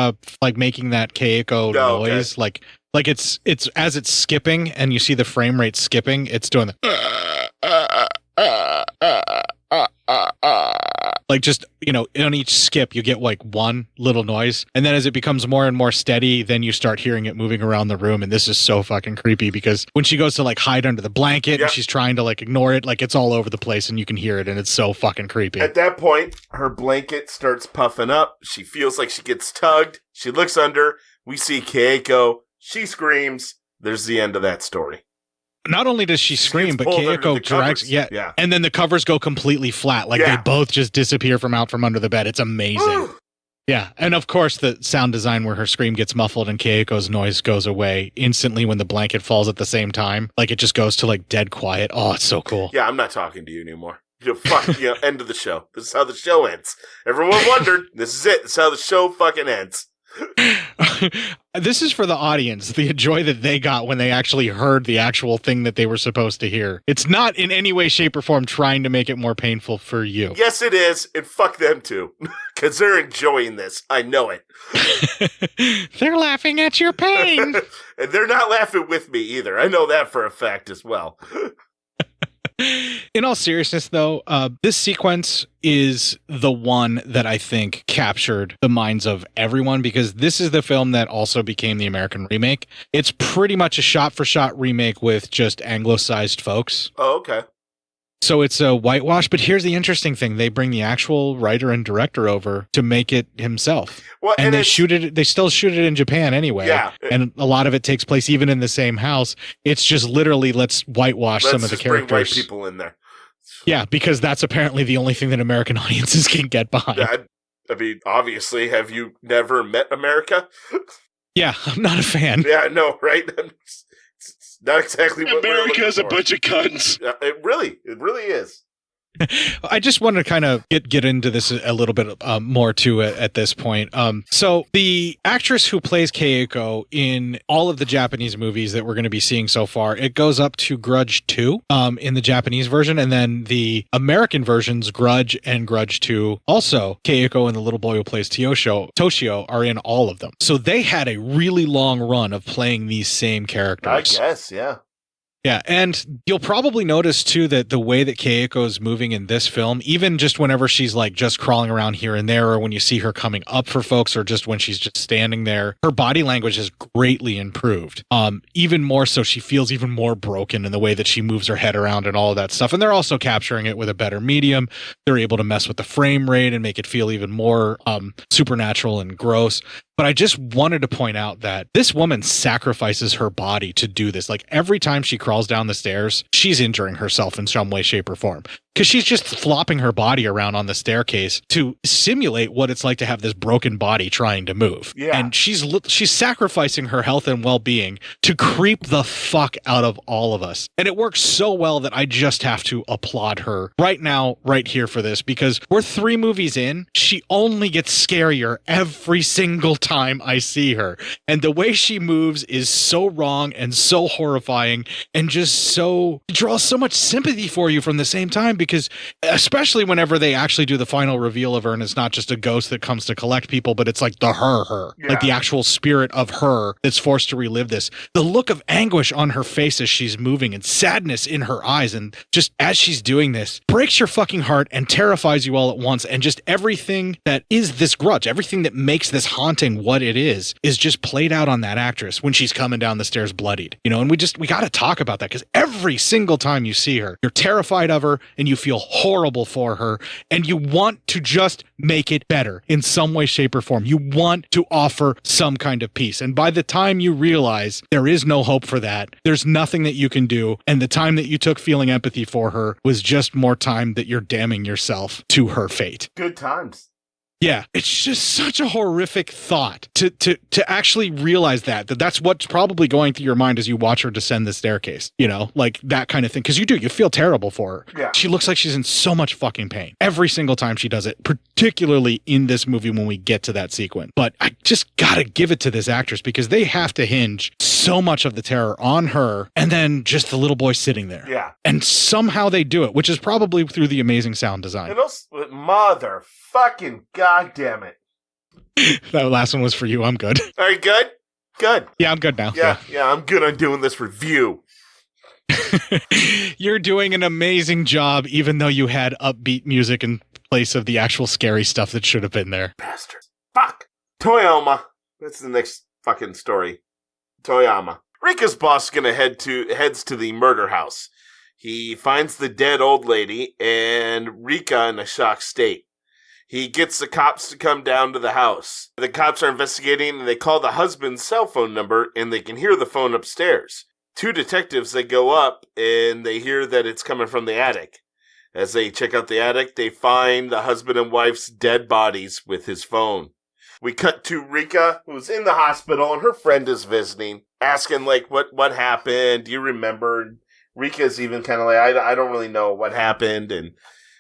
like making that Keiko noise, okay. like it's as it's skipping, and you see the frame rate skipping. It's doing the like, just, you know, on each skip you get like one little noise, and then as it becomes more and more steady, then you start hearing it moving around the room. And this is so fucking creepy, because when she goes to like hide under the blanket and she's trying to like ignore it, like it's all over the place and you can hear it, and it's so fucking creepy. At that point, her blanket starts puffing up. She feels like she gets tugged. She looks under. We see Keiko. She screams. There's the end of that story. Not only does she scream, but Keiko drags, and then the covers go completely flat. Like they both just disappear from under the bed. It's amazing. Yeah, and of course the sound design where her scream gets muffled and Keiko's noise goes away instantly when the blanket falls at the same time. Like it just goes to like dead quiet. Oh, it's so cool. Yeah, I'm not talking to you anymore. Fuck, end of the show. This is how the show ends. Everyone wondered. This is it. This is how the show fucking ends. This is for the audience, the joy that they got when they actually heard the actual thing that they were supposed to hear. It's not in any way, shape, or form trying to make it more painful for you. Yes, it is, and fuck them too, because they're enjoying this. I know it. They're laughing at your pain. And they're not laughing with me either. I know that for a fact as well. In all seriousness, though, this sequence is the one that I think captured the minds of everyone, because this is the film that also became the American remake. It's pretty much a shot-for-shot remake with just anglicized folks. Oh, okay. So it's a whitewash, but here's the interesting thing. They bring the actual writer and director over to make it himself. Well, and they still shoot it in Japan anyway. Yeah. And a lot of it takes place even in the same house. It's just literally, let's whitewash some of the characters. Bring white people in there. Yeah, because that's apparently the only thing that American audiences can get behind. I mean, obviously, have you never met America? Yeah, I'm not a fan. Yeah, no, right? It's not exactly what America's a bunch of cunts. It really is. I just want to kind of get into this a little bit more too at this point. So the actress who plays Keiko in all of the Japanese movies that we're going to be seeing so far, it goes up to Grudge 2 in the Japanese version, and then the American versions, Grudge and Grudge 2, also Keiko and the little boy who plays Toshio are in all of them. So they had a really long run of playing these same characters. I guess, yeah. Yeah, and you'll probably notice, too, that the way that Keiko is moving in this film, even just whenever she's, like, just crawling around here and there, or when you see her coming up for folks, or just when she's just standing there, her body language has greatly improved. Even more so, she feels even more broken in the way that she moves her head around and all of that stuff. And they're also capturing it with a better medium. They're able to mess with the frame rate and make it feel even more supernatural and gross. But I just wanted to point out that this woman sacrifices her body to do this. Like, every time she crawls down the stairs, she's injuring herself in some way, shape, or form. Because she's just flopping her body around on the staircase to simulate what it's like to have this broken body trying to move. Yeah. And she's sacrificing her health and well-being to creep the fuck out of all of us. And it works so well that I just have to applaud her right now, right here for this, because we're 3 movies in. She only gets scarier every single time I see her. And the way she moves is so wrong and so horrifying, and just so draws so much sympathy for you from the same time, because especially whenever they actually do the final reveal of her and it's not just a ghost that comes to collect people, but it's like the her, like the actual spirit of her that's forced to relive this. The look of anguish on her face as she's moving and sadness in her eyes, and just as she's doing this, breaks your fucking heart and terrifies you all at once. And just everything that is this grudge, everything that makes this haunting what it is just played out on that actress when she's coming down the stairs bloodied, you know. And we got to talk about that, because every single time you see her, you're terrified of her and you you feel horrible for her, and you want to just make it better in some way, shape, or form. You want to offer some kind of peace. And by the time you realize there is no hope for that, there's nothing that you can do, and the time that you took feeling empathy for her was just more time that you're damning yourself to her fate. Good times. Yeah, it's just such a horrific thought to actually realize that's what's probably going through your mind as you watch her descend the staircase, you know, like that kind of thing. Because you feel terrible for her. Yeah. She looks like she's in so much fucking pain every single time she does it, particularly in this movie when we get to that sequence. But I just gotta give it to this actress because they have to hinge so much of the terror on her and then just the little boy sitting there. Yeah. And somehow they do it, which is probably through the amazing sound design. And those motherfucking goddamn it. That last one was for you. I'm good. Are you good? Good. Yeah, I'm good now. Yeah, I'm good on doing this review. You're doing an amazing job, even though you had upbeat music in place of the actual scary stuff that should have been there. Bastard. Fuck. Toyama. That's the next fucking story. Toyama. Rika's boss heads to the murder house. He finds the dead old lady and Rika in a shocked state. He gets the cops to come down to the house. The cops are investigating and they call the husband's cell phone number and they can hear the phone upstairs. Two detectives, they go up and they hear that it's coming from the attic. As they check out the attic, they find the husband and wife's dead bodies with his phone. We cut to Rika, who's in the hospital, and her friend is visiting, asking, like, what happened? Do you remember? Rika's even kind of like, I don't really know what happened, and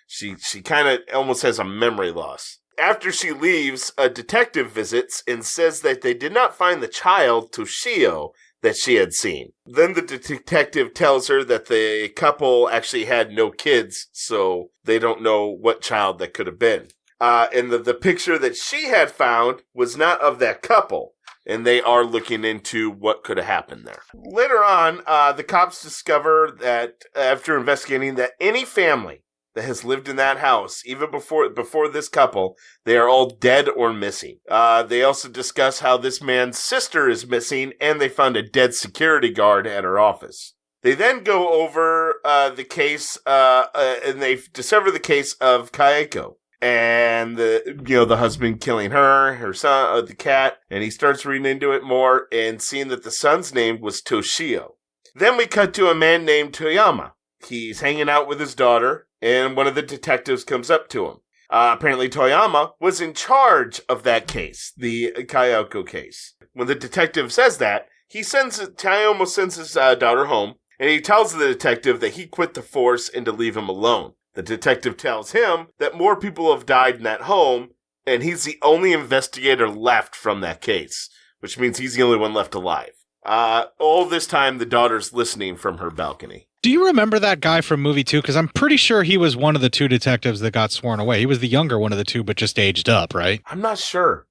she kind of almost has a memory loss. After she leaves, a detective visits and says that they did not find the child, Toshio, that she had seen. Then the detective tells her that the couple actually had no kids, so they don't know what child that could have been. And the picture that she had found was not of that couple, and they are looking into what could have happened there. Later on, the cops discover that, after investigating, that any family that has lived in that house, even before this couple, they are all dead or missing. They also discuss how this man's sister is missing, and they found a dead security guard at her office. They then go over the case, and they discover the case of Kayako. And the husband killing her son, the cat, and he starts reading into it more and seeing that the son's name was Toshio. Then we cut to a man named Toyama. He's hanging out with his daughter, and one of the detectives comes up to him. Apparently Toyama was in charge of that case, the Kayako case. When the detective says that, Toyama sends his daughter home, and he tells the detective that he quit the force and to leave him alone. The detective tells him that more people have died in that home, and he's the only investigator left from that case, which means he's the only one left alive. All this time, the daughter's listening from her balcony. Do you remember that guy from movie 2? Because I'm pretty sure he was one of the two detectives that got sworn away. He was the younger one of the two, but just aged up, right? I'm not sure.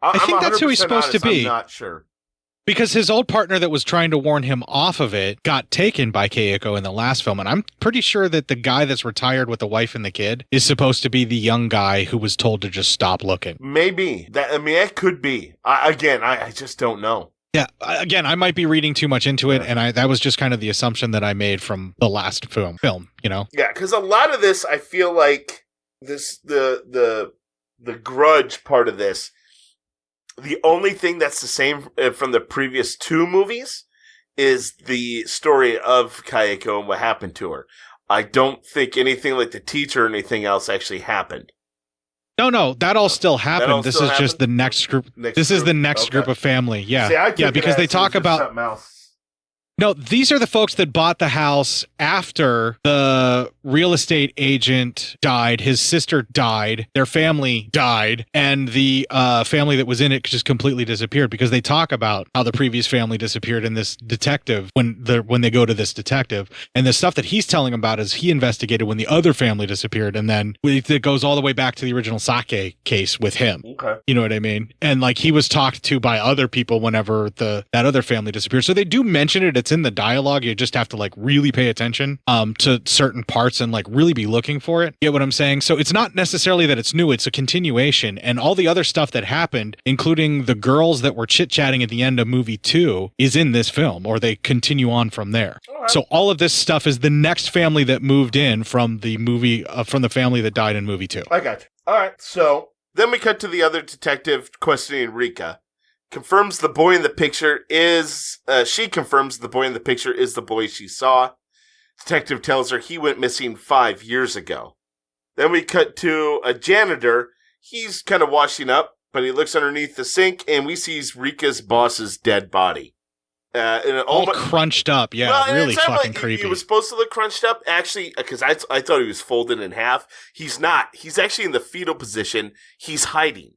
I think that's who he's supposed to be. I'm not sure. Because his old partner that was trying to warn him off of it got taken by Kayako in the last film. And I'm pretty sure that the guy that's retired with the wife and the kid is supposed to be the young guy who was told to just stop looking. Maybe. That could be. I just don't know. Yeah, again, I might be reading too much into it, and that was just kind of the assumption that I made from the last film, you know? Yeah, because a lot of this, I feel like the Grudge part of this, the only thing that's the same from the previous two movies is the story of Kayako and what happened to her. I don't think anything like the teacher or anything else actually happened. No, that all still happened. This is just the next group. This is the next group of family. Yeah. See, because they talk about something else. No, these are the folks that bought the house after the real estate agent died. His sister died. Their family died. And the family that was in it just completely disappeared, because they talk about how the previous family disappeared in this detective when they go to this detective. And the stuff that he's telling them about is he investigated when the other family disappeared. And then it goes all the way back to the original Sake case with him. Okay. You know what I mean? And like he was talked to by other people whenever that other family disappeared. So they do mention it at It's in the dialogue. You just have to like really pay attention to certain parts and like really be looking for it. Get what I'm saying? So it's not necessarily that it's new. It's a continuation, and all the other stuff that happened, including the girls that were chit-chatting at the end of movie 2, is in this film, or they continue on from there. So all of this stuff is the next family that moved in from the movie, from the family that died in movie 2. I got you. All right. So then we cut to the other detective questioning Rika. Confirms the boy in the picture is, she confirms the boy in the picture is the boy she saw. Detective tells her he went missing 5 years ago. Then we cut to a janitor. He's kind of washing up, but he looks underneath the sink and we see Rika's boss's dead body. All crunched up, yeah, well, really fucking creepy. He was supposed to look crunched up, actually, because I thought he was folded in half. He's not. He's actually in the fetal position. He's hiding.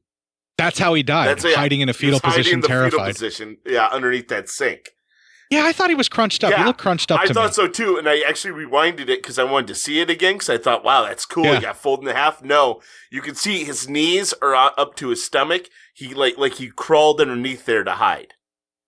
That's how he died, hiding in a fetal position, terrified. Fetal position, yeah, underneath that sink. Yeah, I thought he was crunched up. Yeah, he looked crunched up to me. I thought so too, and I actually rewinded it because I wanted to see it again because I thought, wow, that's cool. Yeah. He got folded in half. No, you can see his knees are up to his stomach. He like he crawled underneath there to hide.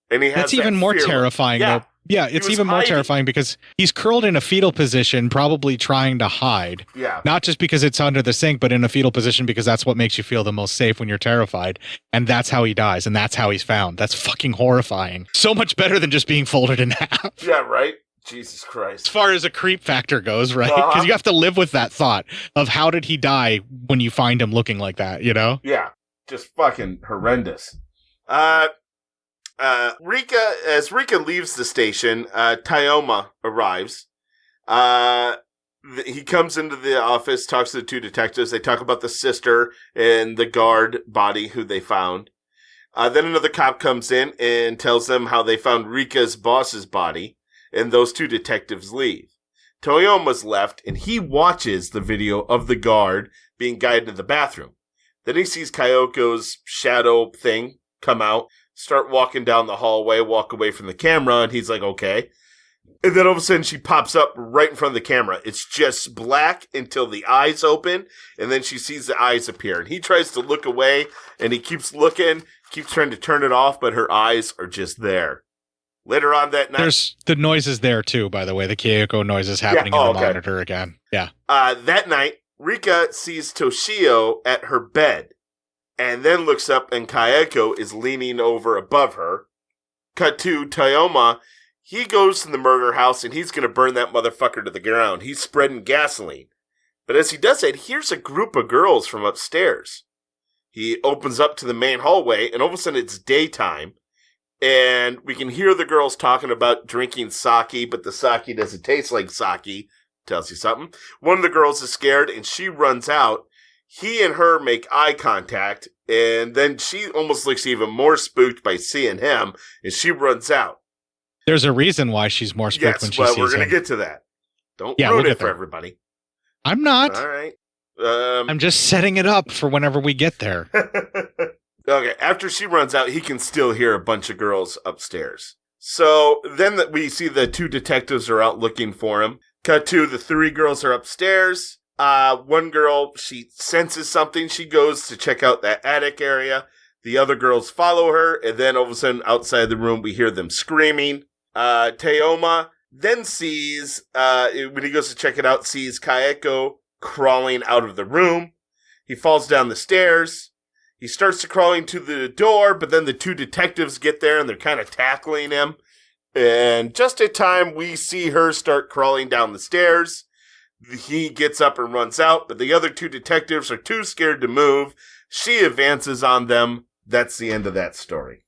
And he has That's even more terrifying, though. Yeah, it's even more terrifying because he's curled in a fetal position, probably trying to hide. Yeah. Not just because it's under the sink, but in a fetal position because that's what makes you feel the most safe when you're terrified. And that's how he dies, and that's how he's found. That's fucking horrifying. So much better than just being folded in half. Yeah, right? Jesus Christ. As far as a creep factor goes, right? Because you have to live with that thought of how did he die when you find him looking like that, you know? Yeah. Just fucking horrendous. As Rika leaves the station, Tyoma arrives. He comes into the office, talks to the two detectives. They talk about the sister and the guard body who they found. Then another cop comes in and tells them how they found Rika's boss's body, and those two detectives leave. Toyoma's left, and he watches the video of the guard being guided to the bathroom. Then he sees Kayoko's shadow thing come out, start walking down the hallway, walk away from the camera, and he's like, okay. And then all of a sudden she pops up right in front of the camera. It's just black until the eyes open, and then she sees the eyes appear. And he tries to look away, and he keeps looking, keeps trying to turn it off, but her eyes are just there. Later on that night... There's the noises there, too, by the way. The Kayako noise is happening in the monitor again. Yeah. That night, Rika sees Toshio at her bed. And then looks up and Kayako is leaning over above her. Cut to Toyoma. He goes to the murder house and he's going to burn that motherfucker to the ground. He's spreading gasoline. But as he does that, here's a group of girls from upstairs. He opens up to the main hallway and all of a sudden it's daytime. And we can hear the girls talking about drinking sake, but the sake doesn't taste like sake. Tells you something. One of the girls is scared and she runs out. He and her make eye contact, and then she almost looks even more spooked by seeing him, and she runs out. There's a reason why she's more spooked when she sees him. We're going to get to that. Don't ruin it for everybody. I'm not. All right. I'm just setting it up for whenever we get there. Okay, after she runs out, he can still hear a bunch of girls upstairs. So then we see the two detectives are out looking for him. Cut to the three girls are upstairs. One girl, she senses something. She goes to check out that attic area. The other girls follow her. And then all of a sudden outside the room, we hear them screaming. Teoma then sees, when he goes to check it out, sees Kayako crawling out of the room. He falls down the stairs. He starts to crawling to the door, but then the two detectives get there and they're kind of tackling him. And just in time, we see her start crawling down the stairs. He gets up and runs out, but the other two detectives are too scared to move. She advances on them. That's the end of that story.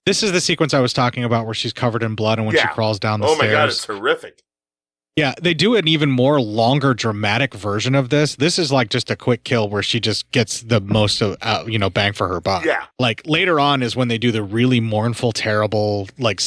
This is the sequence I was talking about where she's covered in blood and when she crawls down the stairs. Oh my God, it's horrific. Yeah, they do an even more longer dramatic version of this. This is like just a quick kill where she just gets the most of, bang for her buck. Yeah. Like later on is when they do the really mournful, terrible, like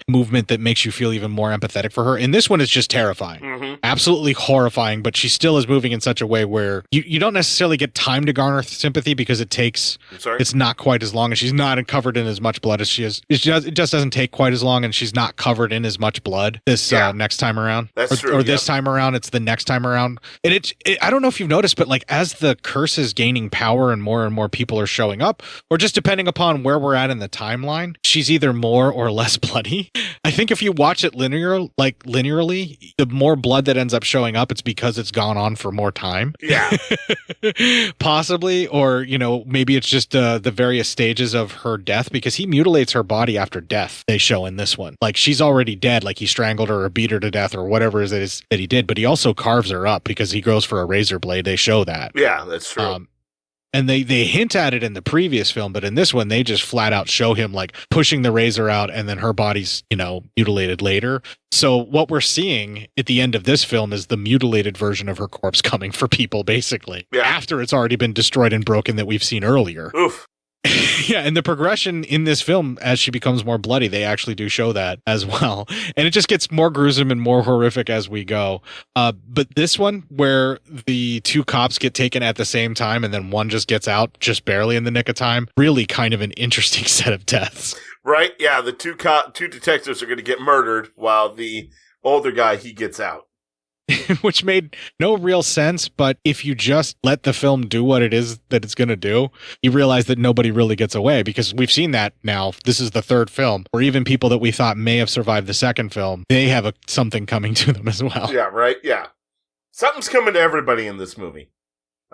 movement that makes you feel even more empathetic for her. And this one is just terrifying. Mm-hmm. Absolutely horrifying, but she still is moving in such a way where you don't necessarily get time to garner sympathy because it's not quite as long and she's not covered in as much blood as she is. It just doesn't take quite as long and she's not covered in as much blood this next time around. around. That's true. Or this time around, it's the next time around. And I don't know if you've noticed, but like as the curse is gaining power and more people are showing up, or just depending upon where we're at in the timeline, she's either more or less bloody. I think if you watch it linearly, the more blood that ends up showing up, it's because it's gone on for more time. Yeah. Possibly, or, maybe it's just the various stages of her death, because he mutilates her body after death, they show in this one. Like, she's already dead, like he strangled her or beat her to death or whatever it is that he did, but he also carves her up because he goes for a razor blade. They show that. Yeah, that's true. And they hint at it in the previous film, but in this one, they just flat out show him like pushing the razor out and then her body's, mutilated later. So what we're seeing at the end of this film is the mutilated version of her corpse coming for people, basically. Yeah. After it's already been destroyed and broken that we've seen earlier. Oof. Yeah, and the progression in this film, as she becomes more bloody, they actually do show that as well. And it just gets more gruesome and more horrific as we go. But this one, where the two cops get taken at the same time and then one just gets out just barely in the nick of time, really kind of an interesting set of deaths. Right? Yeah, the two detectives are going to get murdered while the older guy, he gets out. Which made no real sense, but if you just let the film do what it is that it's going to do, you realize that nobody really gets away, because we've seen that now. This is the third film, or even people that we thought may have survived the second film, they have something coming to them as well. Yeah, right? Yeah. Something's coming to everybody in this movie.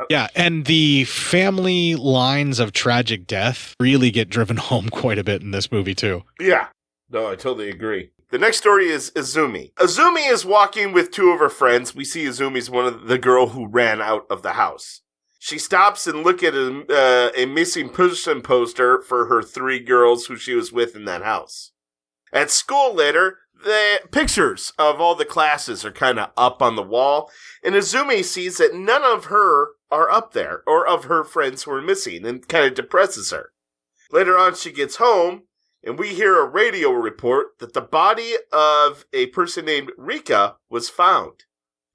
Yeah, and the family lines of tragic death really get driven home quite a bit in this movie, too. Yeah. No, I totally agree. The next story is Izumi. Izumi is walking with two of her friends. We see Izumi's one of the girl who ran out of the house. She stops and look at a missing person poster for her three girls who she was with in that house. At school later, the pictures of all the classes are kind of up on the wall, and Izumi sees that none of her are up there, or of her friends who are missing, and kind of depresses her. Later on, she gets home, and we hear a radio report that the body of a person named Rika was found.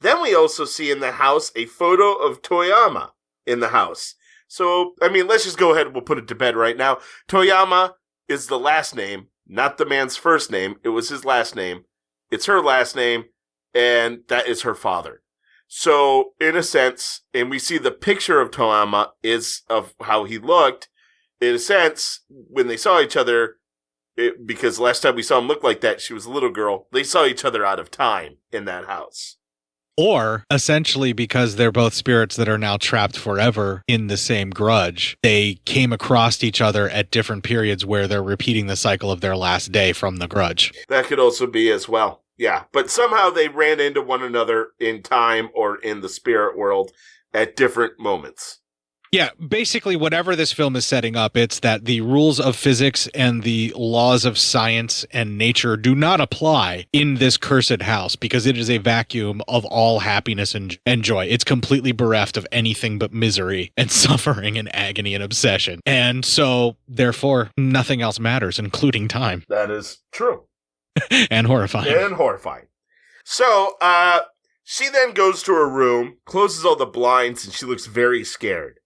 Then we also see in the house a photo of Toyama in the house. So, let's just go ahead and we'll put it to bed right now. Toyama is the last name, not the man's first name. It was his last name. It's her last name, and that is her father. So, in a sense, and we see the picture of Toyama is of how he looked. In a sense, when they saw each other, because last time we saw him look like that, she was a little girl. They saw each other out of time in that house. Or, essentially, because they're both spirits that are now trapped forever in the same grudge, they came across each other at different periods where they're repeating the cycle of their last day from the grudge. That could also be as well. Yeah, but somehow they ran into one another in time or in the spirit world at different moments. Yeah, basically whatever this film is setting up, it's that the rules of physics and the laws of science and nature do not apply in this cursed house, because it is a vacuum of all happiness and joy. It's completely bereft of anything but misery and suffering and agony and obsession. And so, therefore, nothing else matters, including time. That is true. And horrifying. So, she then goes to her room, closes all the blinds, and she looks very scared.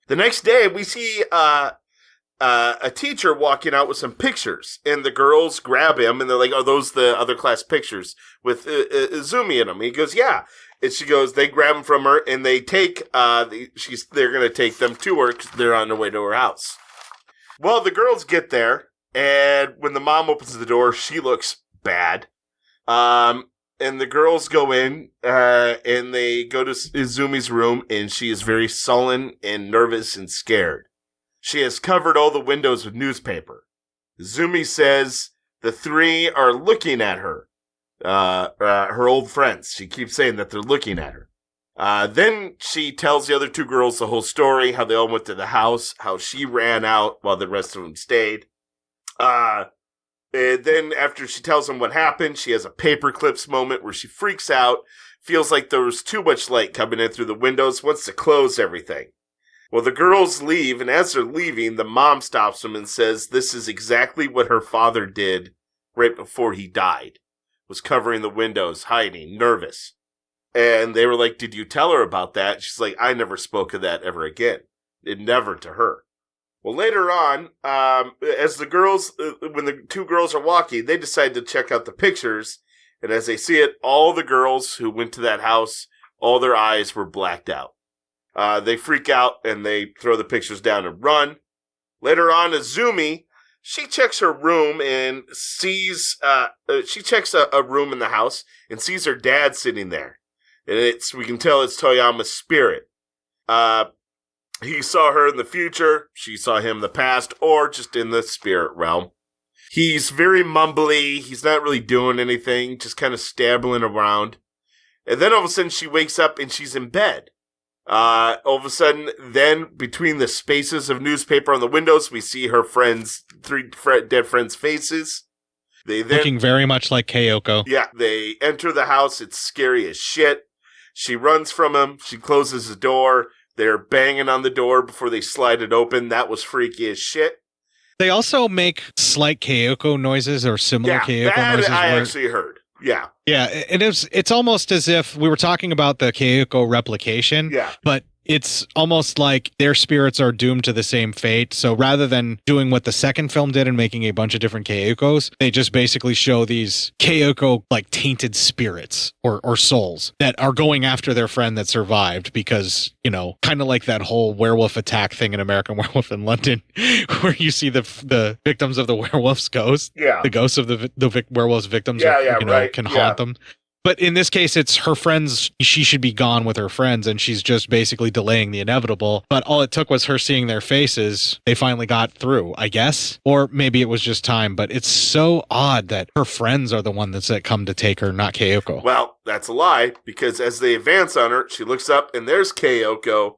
The next day, we see a teacher walking out with some pictures, and the girls grab him, and they're like, "Are those the other class pictures with Izumi in them?" And he goes, "Yeah." And she goes, they grab him from her, and they take they're going to take them to her because they're on their way to her house. Well, the girls get there, and when the mom opens the door, she looks bad. And the girls go in, and they go to Izumi's room, and she is very sullen and nervous and scared. She has covered all the windows with newspaper. Izumi says the three are looking at her, her old friends. She keeps saying that they're looking at her. Then she tells the other two girls the whole story, how they all went to the house, how she ran out while the rest of them stayed. And then after she tells them what happened, she has a paper clips moment where she freaks out, feels like there was too much light coming in through the windows, wants to close everything. Well, the girls leave, and as they're leaving, the mom stops them and says this is exactly what her father did right before he died, was covering the windows, hiding, nervous. And they were like, "Did you tell her about that?" She's like, "I never spoke of that ever again." It never to her. Well, later on, as the girls, when the two girls are walking, they decide to check out the pictures, And as they see it, all the girls who went to that house, all their eyes were blacked out. They freak out and they throw the pictures down and run. Later on, Azumi, she checks her room and sees, she checks a room in the house and sees her dad sitting there. And we can tell it's Toyama's spirit. He saw her in the future, she saw him in the past, or just in the spirit realm. He's very mumbly, he's not really doing anything, just kind of stabbling around. And then all of a sudden she wakes up and she's in bed. All of a sudden, then between the spaces of newspaper on the windows, we see her three dead friends' faces. They then, looking very much like Kyoko. Yeah, they enter the house. It's scary as shit. She runs from him. She closes the door. They're banging on the door before they slide it open. That was freaky as shit. They also make slight Kyoko noises or similar Kyoko noises. I actually heard. Yeah. Yeah, it's almost as if we were talking about the Kyoko replication. Yeah. But it's almost like their spirits are doomed to the same fate. So rather than doing what the second film did and making a bunch of different Kyokos, they just basically show these Kyoko like tainted spirits or souls that are going after their friend that survived because, you know, kind of like that whole werewolf attack thing in American Werewolf in London where you see the victims of the werewolf's ghost. Yeah. The ghosts of the werewolf's victims can haunt them. But in this case, it's her friends. She should be gone with her friends, and she's just basically delaying the inevitable. But all it took was her seeing their faces. They finally got through, I guess. Or maybe it was just time. But it's so odd that her friends are the ones that come to take her, not Kyoko. Well, that's a lie, because as they advance on her, she looks up, and there's Kyoko,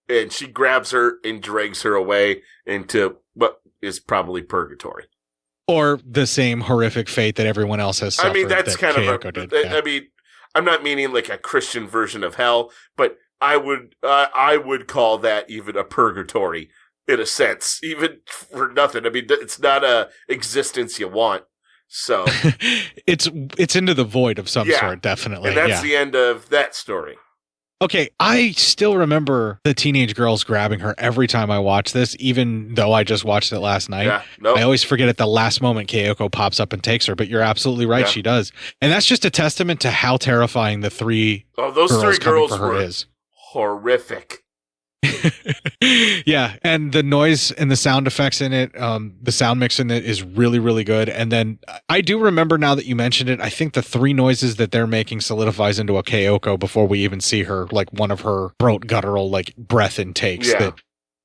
and she grabs her and drags her away into what is probably purgatory. Or the same horrific fate that everyone else has suffered. I mean, that's kind Kyoko of did. I mean, I'm not meaning like a Christian version of hell, but I would call that even a purgatory in a sense, even for nothing. I mean, it's not a existence you want. So it's into the void of some sort, definitely. And that's the end of that story. Okay, I still remember the teenage girls grabbing her every time I watch this, even though I just watched it last night. Yeah, nope. I always forget at the last moment Kyoko pops up and takes her, but you're absolutely right, she does. And that's just a testament to how terrifying the three girls were is. Horrific. Yeah, and the noise and the sound effects in it, the sound mix in it is really, really good. And then I do remember now that you mentioned it, I think the three noises that they're making solidifies into a Kyoko before we even see her, like one of her throat guttural like breath intakes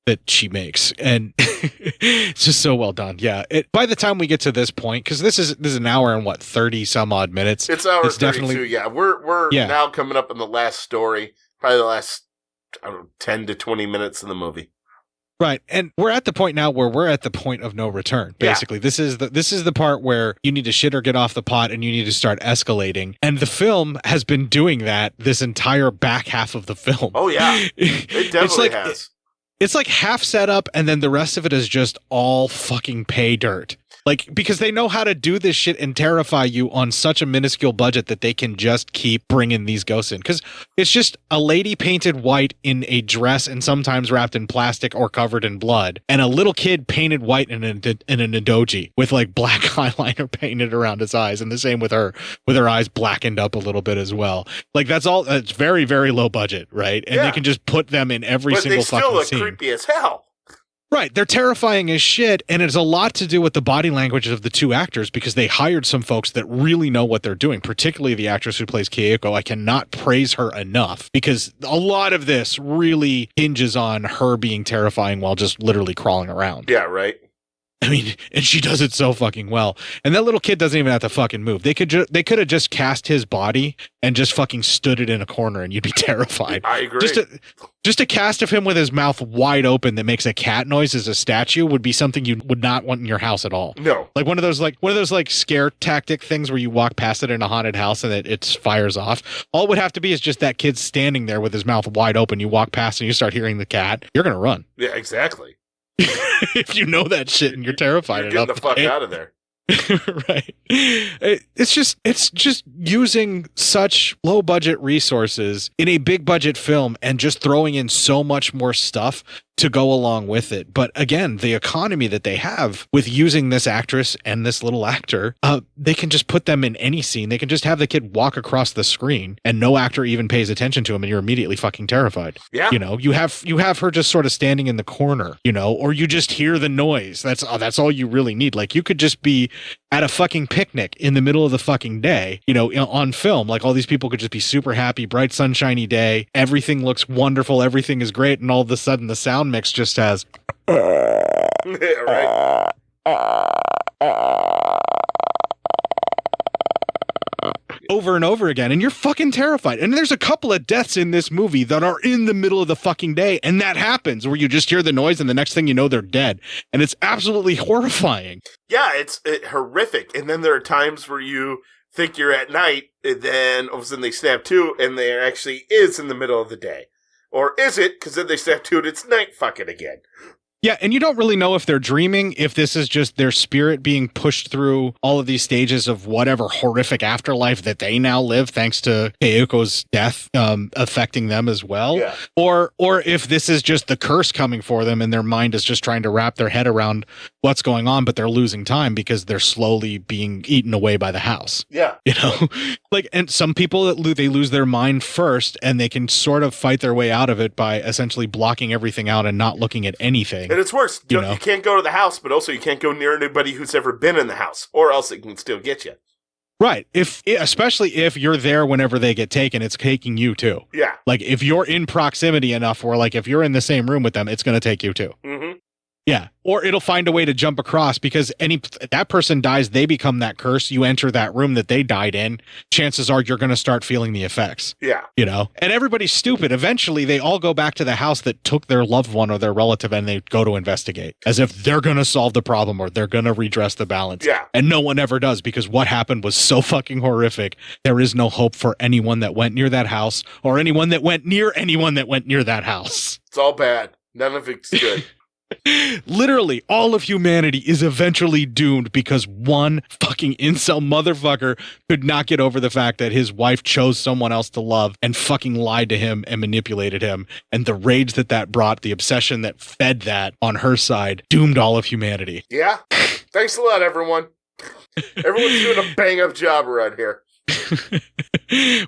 that she makes. And it's just so well done. Yeah. By the time we get to this point, because this is an hour and 30 some odd minutes. It's hour 32. Yeah. We're now coming up in the last story, probably the last 10 to 20 minutes in the movie. Right. And we're at the point now where we're at the point of no return. Basically, this is the part where you need to shit or get off the pot and you need to start escalating. And the film has been doing that this entire back half of the film. Oh, yeah. It definitely has. It's like half set up and then the rest of it is just all fucking pay dirt. Like, because they know how to do this shit and terrify you on such a minuscule budget that they can just keep bringing these ghosts in. Because it's just a lady painted white in a dress and sometimes wrapped in plastic or covered in blood, and a little kid painted white in an Adoji with like black eyeliner painted around his eyes, and the same with her eyes blackened up a little bit as well. Like, that's all. It's very, very low budget, right? And they can just put them in every single fucking scene. But they still look creepy as hell. Right. They're terrifying as shit. And it's a lot to do with the body language of the two actors because they hired some folks that really know what they're doing, particularly the actress who plays Kyoko. I cannot praise her enough because a lot of this really hinges on her being terrifying while just literally crawling around. Yeah, right. I mean, and she does it so fucking well. And that little kid doesn't even have to fucking move. They could have just cast his body and just fucking stood it in a corner and you'd be terrified. I agree. Just a cast of him with his mouth wide open that makes a cat noise as a statue would be something you would not want in your house at all. No. Like one of those scare tactic things where you walk past it in a haunted house and it fires off. All it would have to be is just that kid standing there with his mouth wide open. You walk past and you start hearing the cat. You're going to run. Yeah, exactly. If you know that shit and you're terrified enough, get the fuck out of there. Right. It's just using such low budget resources in a big budget film and just throwing in so much more stuff to go along with it. But again, the economy that they have with using this actress and this little actor, they can just put them in any scene. They can just have the kid walk across the screen and no actor even pays attention to him, and you're immediately fucking terrified. Yeah. You know, you have her just sort of standing in the corner, you know, or you just hear the noise. That's all you really need. Like, you could just be at a fucking picnic in the middle of the fucking day, you know, on film. Like, all these people could just be super happy, bright sunshiny day. Everything looks wonderful. Everything is great. And all of a sudden the sound mix just has right. over and over again, and you're fucking terrified. And there's a couple of deaths in this movie that are in the middle of the fucking day, and that happens where you just hear the noise and the next thing you know, they're dead. And it's absolutely horrifying. Yeah, it's horrific. And then there are times where you think you're at night, and then all of a sudden they snap to, and there actually is in the middle of the day. Or is it? Because then they snap to it, it's night fucking again. Yeah, and you don't really know if they're dreaming, if this is just their spirit being pushed through all of these stages of whatever horrific afterlife that they now live, thanks to Keiko's death affecting them as well. Yeah. Or if this is just the curse coming for them and their mind is just trying to wrap their head around what's going on, but they're losing time because they're slowly being eaten away by the house. Yeah. You know, like, and some people, they lose their mind first and they can sort of fight their way out of it by essentially blocking everything out and not looking at anything. And it's worse. You can't go to the house, but also you can't go near anybody who's ever been in the house, or else it can still get you. Right. Especially if you're there whenever they get taken, it's taking you too. Yeah. Like, if you're in proximity enough where, like, if you're in the same room with them, it's going to take you too. Mm-hmm. Yeah. Or it'll find a way to jump across because that person dies, they become that curse. You enter that room that they died in. Chances are you're going to start feeling the effects. Yeah. You know, and everybody's stupid. Eventually, they all go back to the house that took their loved one or their relative and they go to investigate as if they're going to solve the problem or they're going to redress the balance. Yeah. And no one ever does because what happened was so fucking horrific. There is no hope for anyone that went near that house or anyone that went near anyone that went near that house. It's all bad. None of it's good. Literally, all of humanity is eventually doomed because one fucking incel motherfucker could not get over the fact that his wife chose someone else to love and fucking lied to him and manipulated him. And the rage that brought, the obsession that fed that on her side, doomed all of humanity. Yeah. Thanks a lot, everyone. Everyone's doing a bang-up job around here.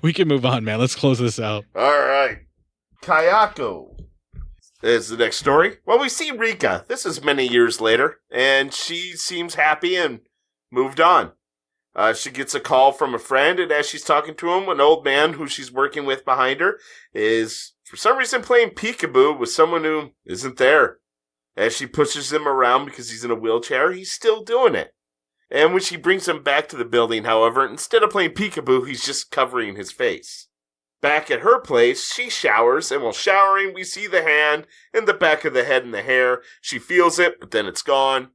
We can move on, man. Let's close this out. All right. Kayako is the next story. Well, we see Rika. This is many years later, and she seems happy and moved on. She gets a call from a friend, and as she's talking to him, an old man who she's working with behind her is, for some reason, playing peekaboo with someone who isn't there. As she pushes him around because he's in a wheelchair, he's still doing it. And when she brings him back to the building, however, instead of playing peekaboo, he's just covering his face. Back at her place, she showers, and while showering, we see the hand and the back of the head and the hair. She feels it, but then it's gone.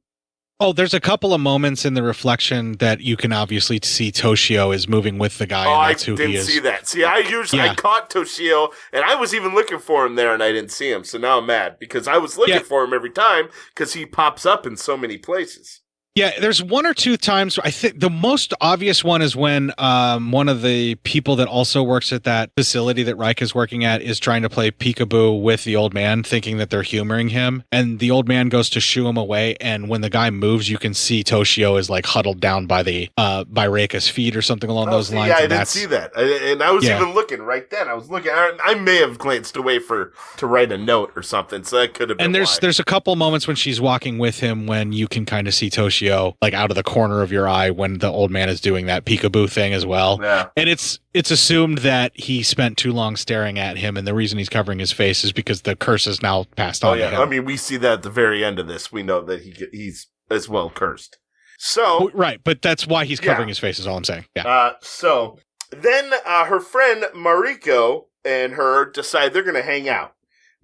Oh, there's a couple of moments in the reflection that you can obviously see Toshio is moving with the guy, and that's who he is. I didn't see that. See, I caught Toshio, and I was even looking for him there, and I didn't see him, so now I'm mad, because I was looking for him every time, because he pops up in so many places. Yeah, there's one or two times. I think the most obvious one is when one of the people that also works at that facility that Reich is working at is trying to play peekaboo with the old man, thinking that they're humoring him. And the old man goes to shoo him away. And when the guy moves, you can see Toshio is like huddled down by by Reika's feet or something along those lines. Yeah, I didn't see that. And I was even looking right then. I was looking. I may have glanced away to write a note or something. So that could have been. And there's a couple moments when she's walking with him when you can kind of see Toshio like out of the corner of your eye when the old man is doing that peekaboo thing as well. Yeah. And it's assumed that he spent too long staring at him, and the reason he's covering his face is because the curse is now passed on to him. I mean, we see that at the very end of this. We know that he's as well cursed. So right, but that's why he's covering his face is all I'm saying. Yeah. So then her friend Mariko and her decide they're going to hang out.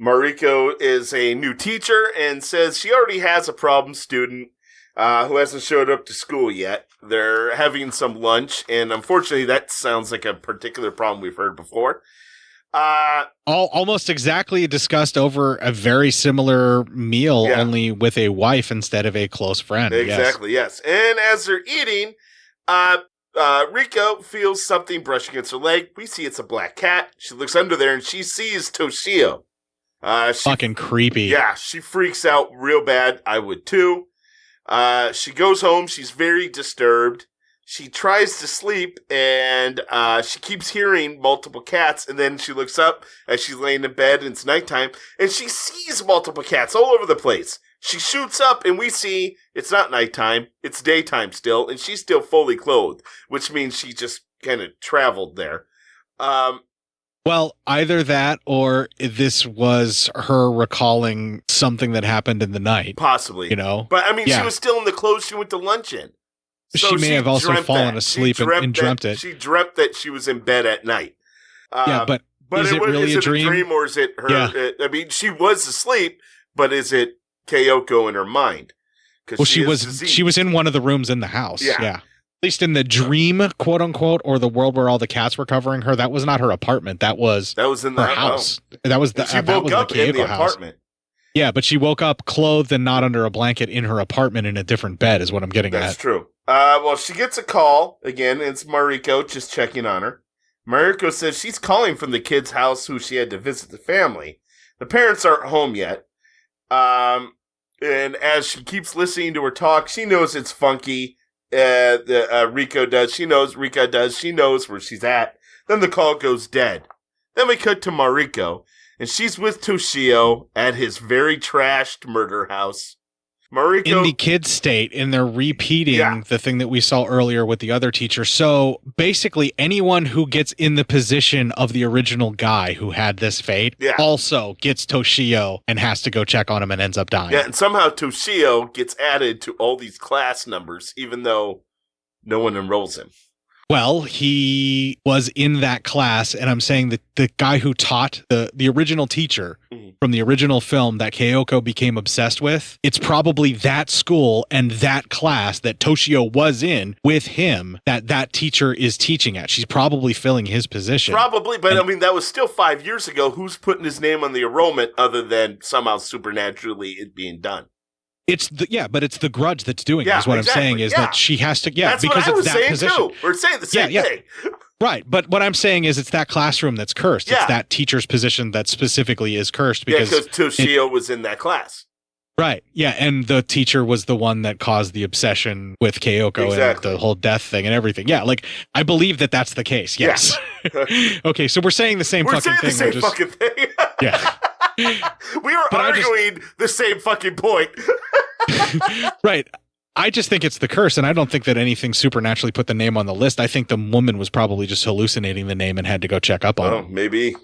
Mariko is a new teacher and says she already has a problem student who hasn't showed up to school yet. They're having some lunch, and unfortunately that sounds like a particular problem we've heard before. Almost exactly discussed over a very similar meal, only with a wife instead of a close friend. Exactly, yes. And as they're eating, Riko feels something brush against her leg. We see it's a black cat. She looks under there, and she sees Toshio. Fucking creepy. Yeah, she freaks out real bad. I would too. She goes home. She's very disturbed. She tries to sleep, and she keeps hearing multiple cats, and then she looks up as she's laying in bed, and it's nighttime, and she sees multiple cats all over the place. She shoots up, and we see it's not nighttime, it's daytime still, and she's still fully clothed, which means she just kind of traveled there. Well, either that or this was her recalling something that happened in the night. Possibly. You know? But, I mean, Yeah. she was still in the clothes she went to lunch in. So she may have also dreamt fallen that. asleep She and dreamt it. She dreamt that she was in bed at night. Yeah, but is it really a dream? Or is it her? Yeah. I mean, she was asleep, but is it Kyoko in her mind? Well, she was in one of the rooms in the house. Yeah. At least in the dream, quote unquote, or the world where all the cats were covering her. That was not her apartment. That was in her the house. That was the she woke up in the house. apartment. Yeah, but she woke up clothed and not under a blanket in her apartment in a different bed. Is what I'm getting That's at. true. Well, she gets a call again. It's Mariko just checking on her. Mariko says she's calling from the kid's house who she had to visit the family. The parents aren't home yet. And as she keeps listening to her talk, she knows it's funky. Rika does. She knows where she's at. Then the call goes dead. Then we cut to Mariko, and she's with Toshio at his very trashed murder house. Mariko, in the kids' state, and they're repeating the thing that we saw earlier with the other teacher. So basically, anyone who gets in the position of the original guy who had this fate also gets Toshio and has to go check on him and ends up dying. Yeah, and somehow Toshio gets added to all these class numbers, even though no one enrolls him. Well, he was in that class, and I'm saying that the guy who taught the original teacher from the original film that Kyoko became obsessed with, it's probably that school and that class that Toshio was in with him that teacher is teaching at. She's probably filling his position. Probably, but I mean, that was still 5 years ago. Who's putting his name on the enrollment other than somehow supernaturally it being done? But it's the Grudge that's doing it, is what I'm saying, is that she has to, That's because what I was it's that saying position. too. We're saying the same thing. Right, but what I'm saying is it's that classroom that's cursed. It's that teacher's position that specifically is cursed because Toshio was in that class. Right, yeah, and the teacher was the one that caused the obsession with Kyoko and the whole death thing and everything. Yeah, like, I believe that that's the case, yes. Okay, so we're saying the same fucking thing. We're saying the same fucking thing. Yeah. We are arguing the same fucking point. Right. I just think it's the curse, and I don't think that anything supernaturally put the name on the list. I think the woman was probably just hallucinating the name and had to go check up on it. Maybe.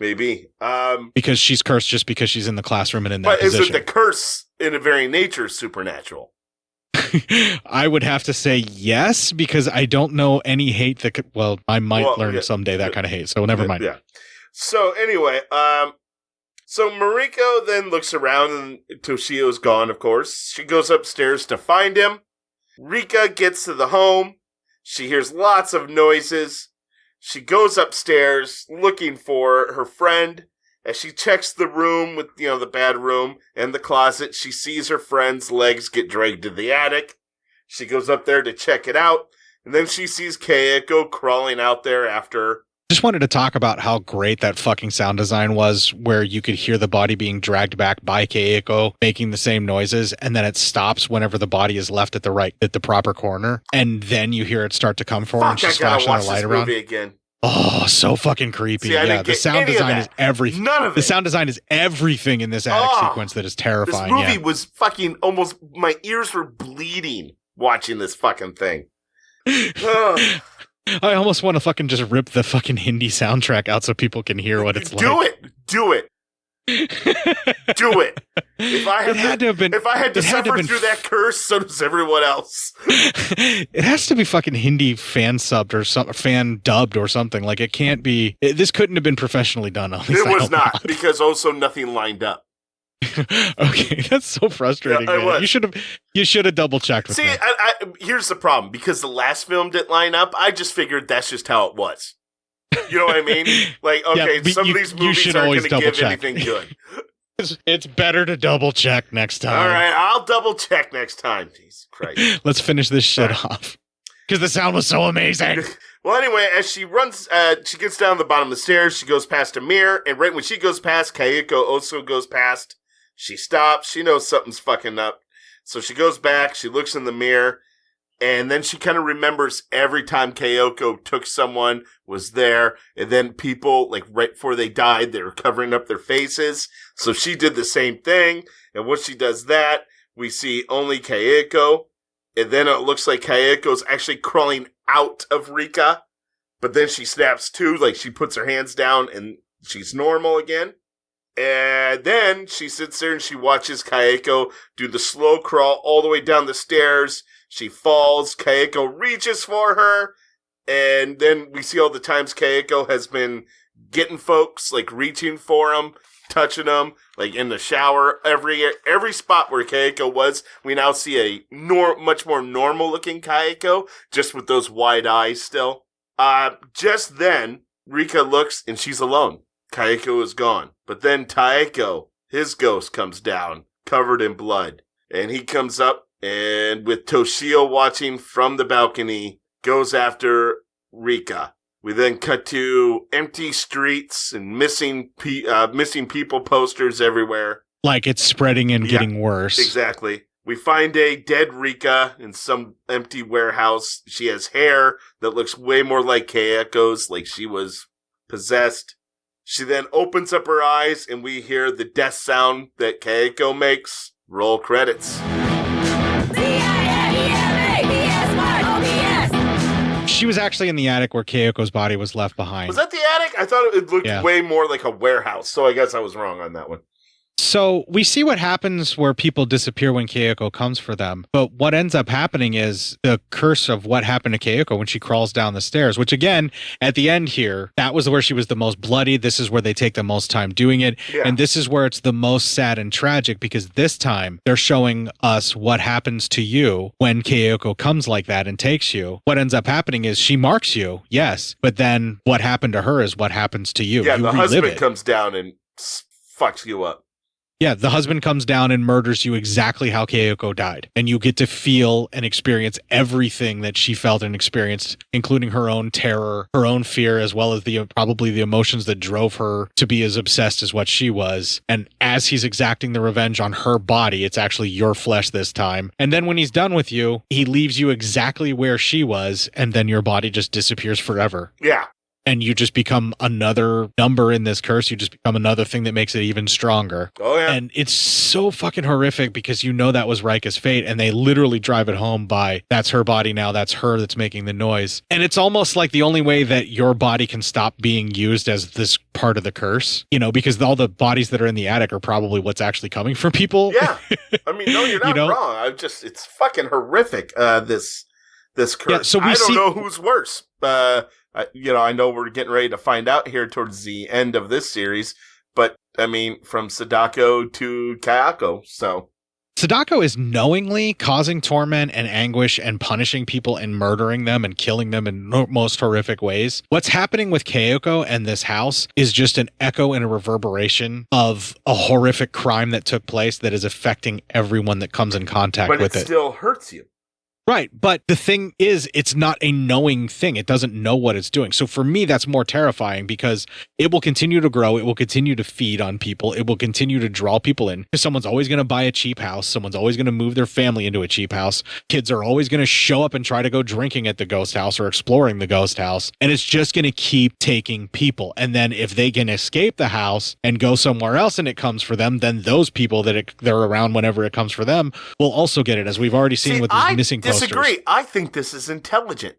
Because she's cursed just because she's in the classroom and in that position. But is it the curse in a very nature supernatural? I would have to say yes, because I don't know any hate that could, I might learn someday that kind of hate, so never mind. Yeah. So anyway, so Mariko then looks around and Toshio's gone, of course. She goes upstairs to find him. Rika gets to the home. She hears lots of noises. She goes upstairs looking for her friend. As she checks the room with, the bad room and the closet, she sees her friend's legs get dragged to the attic. She goes up there to check it out. And then she sees Kyoko crawling out there after her. Just wanted to talk about how great that fucking sound design was, where you could hear the body being dragged back by Kyoko making the same noises, and then it stops whenever the body is left at the proper corner, and then you hear it start to come forward and she's flashing the light around. Movie again. Oh, so fucking creepy. See, the sound design is everything. None of it. The sound design is everything in this attic sequence that is terrifying. This movie was fucking almost, my ears were bleeding watching this fucking thing. I almost want to fucking just rip the fucking Hindi soundtrack out so people can hear what it's like. Do it. Do it. If I had to suffer through that curse, so does everyone else. It has to be fucking Hindi fan subbed or fan dubbed or something. Like, it can't be. This couldn't have been professionally done. At least it was not, because also nothing lined up. Okay, that's so frustrating. Man. You should have double checked with me. Here's the problem: because the last film didn't line up, I just figured that's just how it was. You know what I mean? Like, okay, some of these movies aren't going to give anything good. It's better to double check next time. All right, I'll double check next time. Jesus Christ! Let's finish this shit off. because the sound was so amazing. Well, anyway, as she runs, she gets down the bottom of the stairs. She goes past a mirror, and right when she goes past, Kayako also goes past. She stops. She knows something's fucking up. So she goes back. She looks in the mirror, and then she kind of remembers every time Kayako took someone, was there, and then people, like, right before they died, they were covering up their faces. So she did the same thing, and once she does that, we see only Kayako, and then it looks like Kayako's actually crawling out of Rika, but then she snaps to, like, she puts her hands down, and she's normal again. And then she sits there and she watches Kayako do the slow crawl all the way down the stairs. She falls. Kayako reaches for her. And then we see all the times Kayako has been getting folks, like reaching for them, touching them, like in the shower. Every spot where Kayako was, we now see a much more normal looking Kayako, just with those wide eyes still. Just then, Rika looks and she's alone. Kayako is gone. But then Taeko, his ghost, comes down, covered in blood. And he comes up, and with Toshio watching from the balcony, goes after Rika. We then cut to empty streets and missing people posters everywhere. Like it's spreading and getting worse. Exactly. We find a dead Rika in some empty warehouse. She has hair that looks way more like Kayako's, like she was possessed. She then opens up her eyes, and we hear the death sound that Kayako makes. Roll credits. She was actually in the attic where Kayako's body was left behind. Was that the attic? I thought it looked way more like a warehouse, so I guess I was wrong on that one. So we see what happens where people disappear when Kayako comes for them. But what ends up happening is the curse of what happened to Kayako when she crawls down the stairs, which again, at the end here, that was where she was the most bloody. This is where they take the most time doing it. Yeah. And this is where it's the most sad and tragic, because this time they're showing us what happens to you when Kayako comes like that and takes you. What ends up happening is she marks you, yes, but then what happened to her is what happens to you. Yeah, you the husband comes down and fucks you up. Yeah, the husband comes down and murders you exactly how Kayako died. And you get to feel and experience everything that she felt and experienced, including her own terror, her own fear, as well as probably the emotions that drove her to be as obsessed as what she was. And as he's exacting the revenge on her body, it's actually your flesh this time. And then when he's done with you, he leaves you exactly where she was, and then your body just disappears forever. Yeah. And you just become another number in this curse. You just become another thing that makes it even stronger. Oh, yeah. And it's so fucking horrific because you know that was Rika's fate, and they literally drive it home by, that's her body now, that's her that's making the noise. And it's almost like the only way that your body can stop being used as this part of the curse, you know, because all the bodies that are in the attic are probably what's actually coming from people. Yeah. I mean, no, you're not wrong. It's fucking horrific, this curse. Yeah, so I don't know who's worse. I know we're getting ready to find out here towards the end of this series, but I mean, from Sadako to Kayako, so. Sadako is knowingly causing torment and anguish and punishing people and murdering them and killing them in most horrific ways. What's happening with Kayako and this house is just an echo and a reverberation of a horrific crime that took place that is affecting everyone that comes in contact with it. But it still hurts you. Right. But the thing is, it's not a knowing thing. It doesn't know what it's doing. So for me, that's more terrifying because it will continue to grow. It will continue to feed on people. It will continue to draw people in because someone's always going to buy a cheap house. Someone's always going to move their family into a cheap house. Kids are always going to show up and try to go drinking at the ghost house or exploring the ghost house. And it's just going to keep taking people. And then if they can escape the house and go somewhere else and it comes for them, then those people that they're around whenever it comes for them will also get it, as we've already seen with these missing posters. Disagree. I think this is intelligent.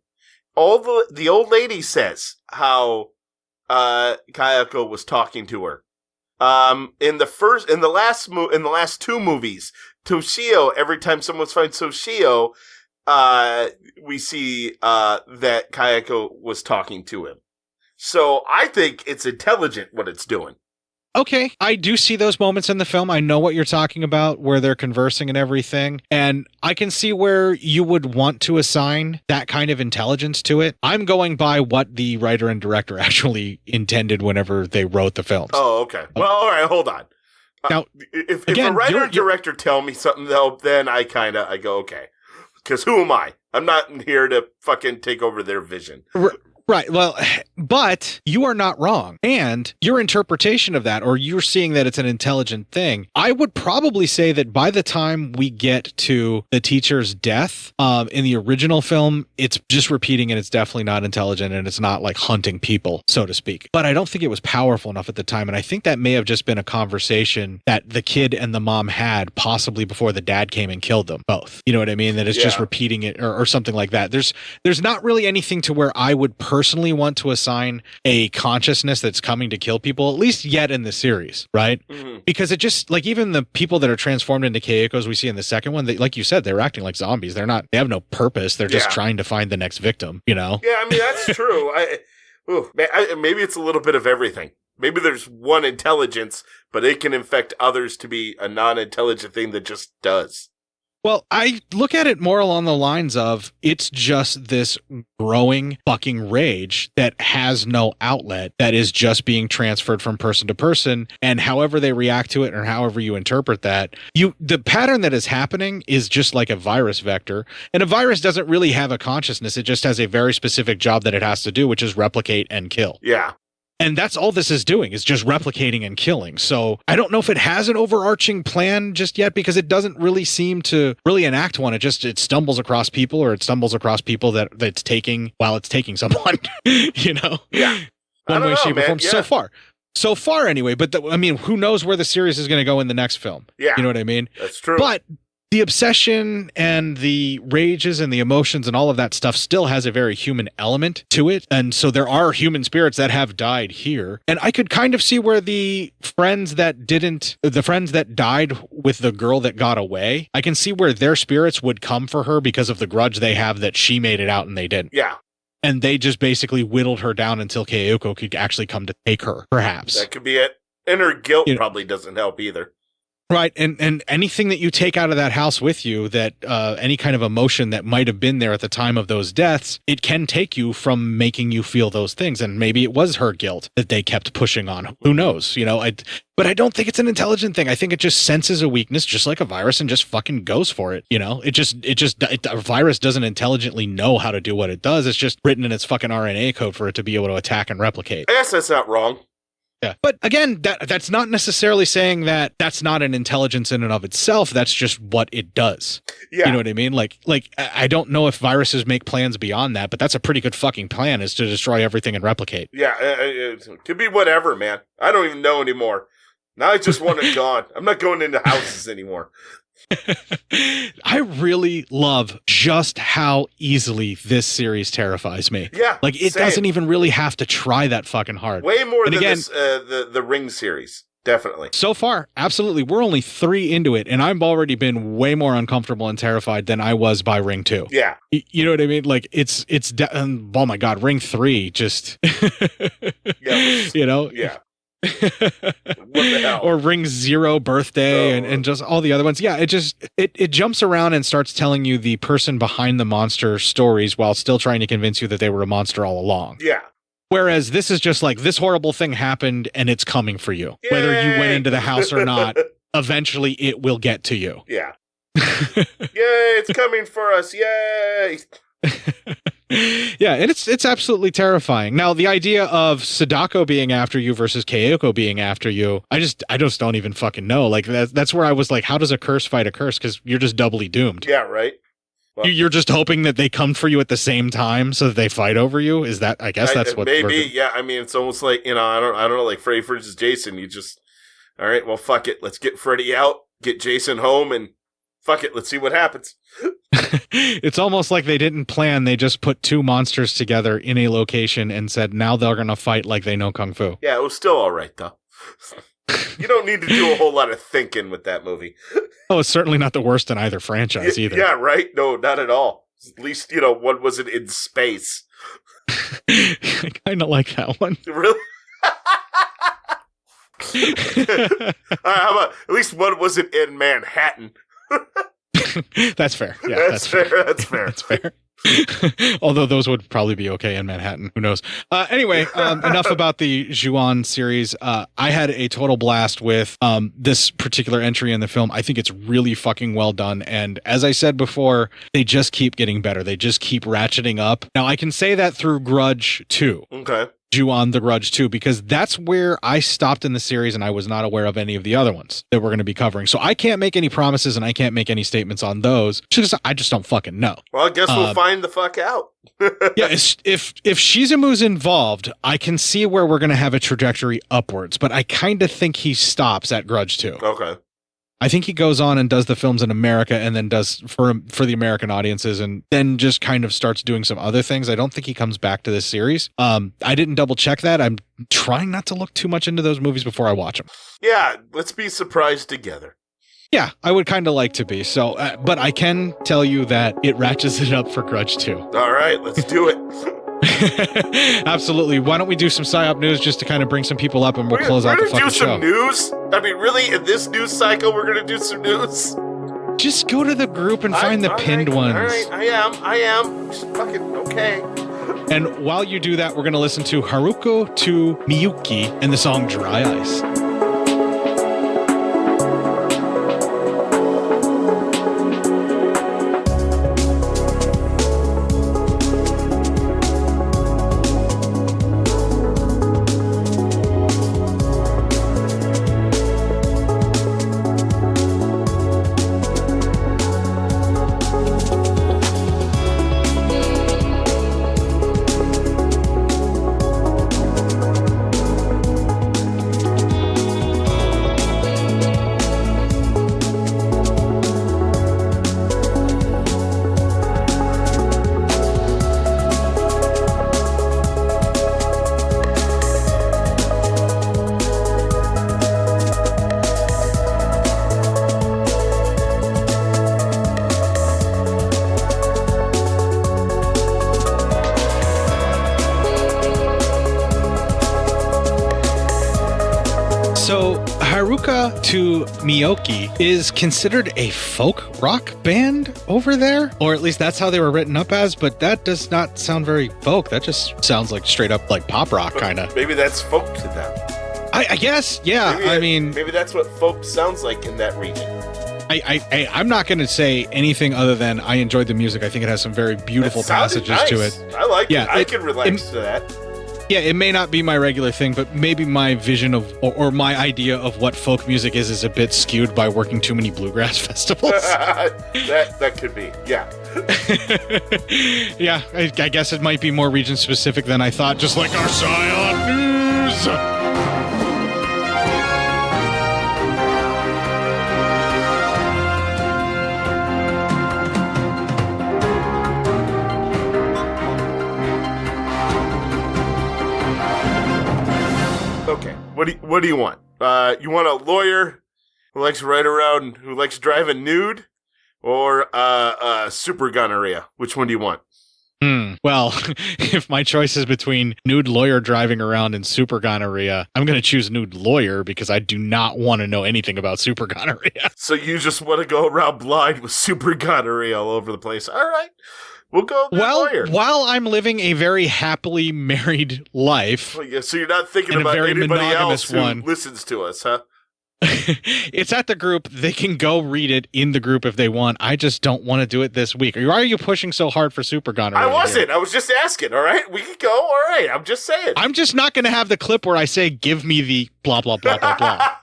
All the old lady says how Kayako was talking to her. In the last two movies, Toshio, every time someone finds Toshio, we see that Kayako was talking to him. So I think it's intelligent what it's doing. Okay, I do see those moments in the film. I know what you're talking about, where they're conversing and everything. And I can see where you would want to assign that kind of intelligence to it. I'm going by what the writer and director actually intended whenever they wrote the films. Oh, okay. Well, all right, hold on. Now, if a writer and director tell me something, though, then I go, okay. Because who am I? I'm not here to fucking take over their vision. Right. Well, but you are not wrong. And your interpretation of that, or you're seeing that it's an intelligent thing, I would probably say that by the time we get to the teacher's death, in the original film, it's just repeating and it's definitely not intelligent and it's not like hunting people, so to speak. But I don't think it was powerful enough at the time. And I think that may have just been a conversation that the kid and the mom had possibly before the dad came and killed them both. You know what I mean? That it's just repeating it or something like that. There's not really anything to where I would personally want to assign a consciousness that's coming to kill people, at least yet in the series, right? Mm-hmm. Because it just, like, even the people that are transformed into Keikos we see in the second one, they, like you said, they're acting like zombies. They have no purpose. They're just trying to find the next victim, you know? Yeah, I mean, that's true. Maybe it's a little bit of everything. Maybe there's one intelligence, but it can infect others to be a non-intelligent thing that just does. Well, I look at it more along the lines of it's just this growing fucking rage that has no outlet, that is just being transferred from person to person, and however they react to it or however you interpret that, the pattern that is happening is just like a virus vector, and a virus doesn't really have a consciousness. It just has a very specific job that it has to do, which is replicate and kill. Yeah. And that's all this is doing, is just replicating and killing. So I don't know if it has an overarching plan just yet, because it doesn't really seem to really enact one. It stumbles across people, or it stumbles across people that it's taking while it's taking someone, you know? Yeah. One way, shape, or form. Yeah. So far anyway. But I mean, who knows where the series is going to go in the next film? Yeah. You know what I mean? That's true. But the obsession and the rages and the emotions and all of that stuff still has a very human element to it. And so there are human spirits that have died here. And I could kind of see where the friends that died with the girl that got away, I can see where their spirits would come for her because of the grudge they have that she made it out and they didn't. Yeah. And they just basically whittled her down until Keiko could actually come to take her, perhaps. That could be it. And her guilt probably doesn't help either. Right. And anything that you take out of that house with you, that any kind of emotion that might have been there at the time of those deaths, it can take you from making you feel those things. And maybe it was her guilt that they kept pushing on. Who knows? You know, but I don't think it's an intelligent thing. I think it just senses a weakness just like a virus and just fucking goes for it. You know, a virus doesn't intelligently know how to do what it does. It's just written in its fucking RNA code for it to be able to attack and replicate. I guess that's not wrong. Yeah. But again, that's not necessarily saying that that's not an intelligence in and of itself. That's just what it does. Yeah. You know what I mean? Like I don't know if viruses make plans beyond that, but that's a pretty good fucking plan, is to destroy everything and replicate. Yeah. It could be whatever, man. I don't even know anymore. Now I just want it gone. I'm not going into houses anymore. I really love just how easily this series terrifies me. Yeah, like it doesn't even really have to try that fucking hard. Way more than this, the Ring series, definitely. So far, absolutely. We're only 3 into it, and I've already been way more uncomfortable and terrified than I was by Ring 2. Yeah, you know what I mean? Like oh my god, Ring 3 just, you know, yeah. What the hell? Or Ring 0 Birthday and just all the other ones. Yeah, it jumps around and starts telling you the person behind the monster stories while still trying to convince you that they were a monster all along. Yeah. Whereas this is just like, this horrible thing happened and it's coming for you. Yay! Whether you went into the house or not, eventually it will get to you. Yeah. Yay, it's coming for us. Yay. Yeah, and it's absolutely terrifying. Now, the idea of Sadako being after you versus Keiko being after you, I just don't even fucking know. Like that's where I was like, how does a curse fight a curse? Because you're just doubly doomed. Yeah, right. Well, you're just hoping that they come for you at the same time so that they fight over you. Is that? I guess that's what. Maybe. Yeah. I mean, it's almost like, I don't know, like Freddy versus Jason. You just, all right, well, fuck it. Let's get Freddy out, get Jason home, and fuck it. Let's see what happens. It's almost like they didn't plan. They just put 2 monsters together in a location and said, now they're going to fight like they know Kung Fu. Yeah, it was still all right, though. You don't need to do a whole lot of thinking with that movie. Oh, it's certainly not the worst in either franchise either. Yeah, right? No, not at all. At least, what was it in space? I kind of like that one. Really? How about, at least what was it in Manhattan? That's fair. Yeah, that's fair. That's fair. That's fair. Although those would probably be okay in Manhattan. Who knows? Anyway, enough about the Ju-on series. I had a total blast with this particular entry in the film. I think it's really fucking well done. And as I said before, they just keep getting better. They just keep ratcheting up. Now, I can say that through Grudge 2. Okay. Ju-on the Grudge 2, because that's where I stopped in the series and I was not aware of any of the other ones that we're going to be covering. So I can't make any promises and I can't make any statements on those. I just don't fucking know. Well, I guess we'll find the fuck out. Yeah, if Shizumu's involved, I can see where we're going to have a trajectory upwards, but I kind of think he stops at Grudge 2. Okay. I think he goes on and does the films in America and then does for the American audiences and then just kind of starts doing some other things. I don't think he comes back to this series. I didn't double check that. I'm trying not to look too much into those movies before I watch them. Yeah, let's be surprised together. Yeah, I would kind of like to be. So, but I can tell you that it ratchets it up for Grudge 2. All right, let's do it. Absolutely. Why don't we do some PSYOP news just to kind of bring some people up and we'll close out the fucking show. We're going to do some news? I mean, really? In this news cycle, we're going to do some news? Just go to the group and find the pinned ones. All right, I am. Just fucking, okay. And while you do that, we're going to listen to Haruko to Miyuki and the song Dry Ice. Haruka to Miyoki is considered a folk rock band over there, or at least that's how they were written up as, but that does not sound very folk. That just sounds like straight up like pop rock kind of. Maybe that's folk to them. I guess, yeah. Maybe that's what folk sounds like in that region. I'm not going to say anything other than I enjoyed the music. I think it has some very beautiful passages nice. To it. I like it. I can relax to that. Yeah, it may not be my regular thing, but maybe my vision of or my idea of what folk music is a bit skewed by working too many bluegrass festivals. that could be, yeah. Yeah, I guess it might be more region specific than I thought, just like our PSYOP news. Okay, what do you want? You want a lawyer who likes to ride around, who likes driving nude, or super gonorrhea? Which one do you want? Well, if my choice is between nude lawyer driving around and super gonorrhea, I'm going to choose nude lawyer because I do not want to know anything about super gonorrhea. So you just want to go around blind with super gonorrhea all over the place. All right. We'll go lawyer. While I'm living a very happily married life. Well, yeah, so you're not thinking about anybody else who listens to us, huh? It's at the group. They can go read it in the group if they want. I just don't want to do it this week. Why are you pushing so hard for super gonorrhea? I wasn't. I was just asking, all right? We can go, all right. I'm just saying. I'm just not going to have the clip where I say, give me the blah, blah, blah, blah, blah.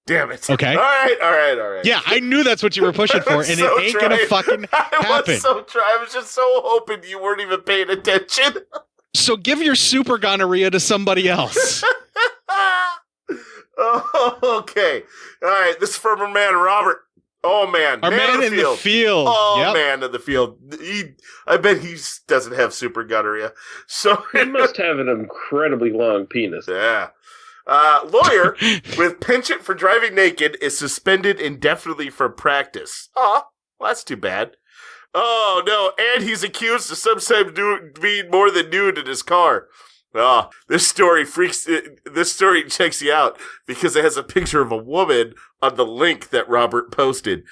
Damn it. Okay. All right. Yeah, I knew that's what you were pushing for, and it ain't going to fucking happen. I was just so hoping you weren't even paying attention. So give your super gonorrhea to somebody else. Oh, okay. All right. This is from our man, Robert. Oh, man. Our man in the field. Oh, yep. Man in the field. I bet he doesn't have super gonorrhea. So he must have an incredibly long penis. Yeah. Lawyer with penchant for driving naked is suspended indefinitely from practice. Oh, well, that's too bad. Oh, no. And he's accused of sometimes being more than nude in his car. Oh, this story checks you out because it has a picture of a woman on the link that Robert posted.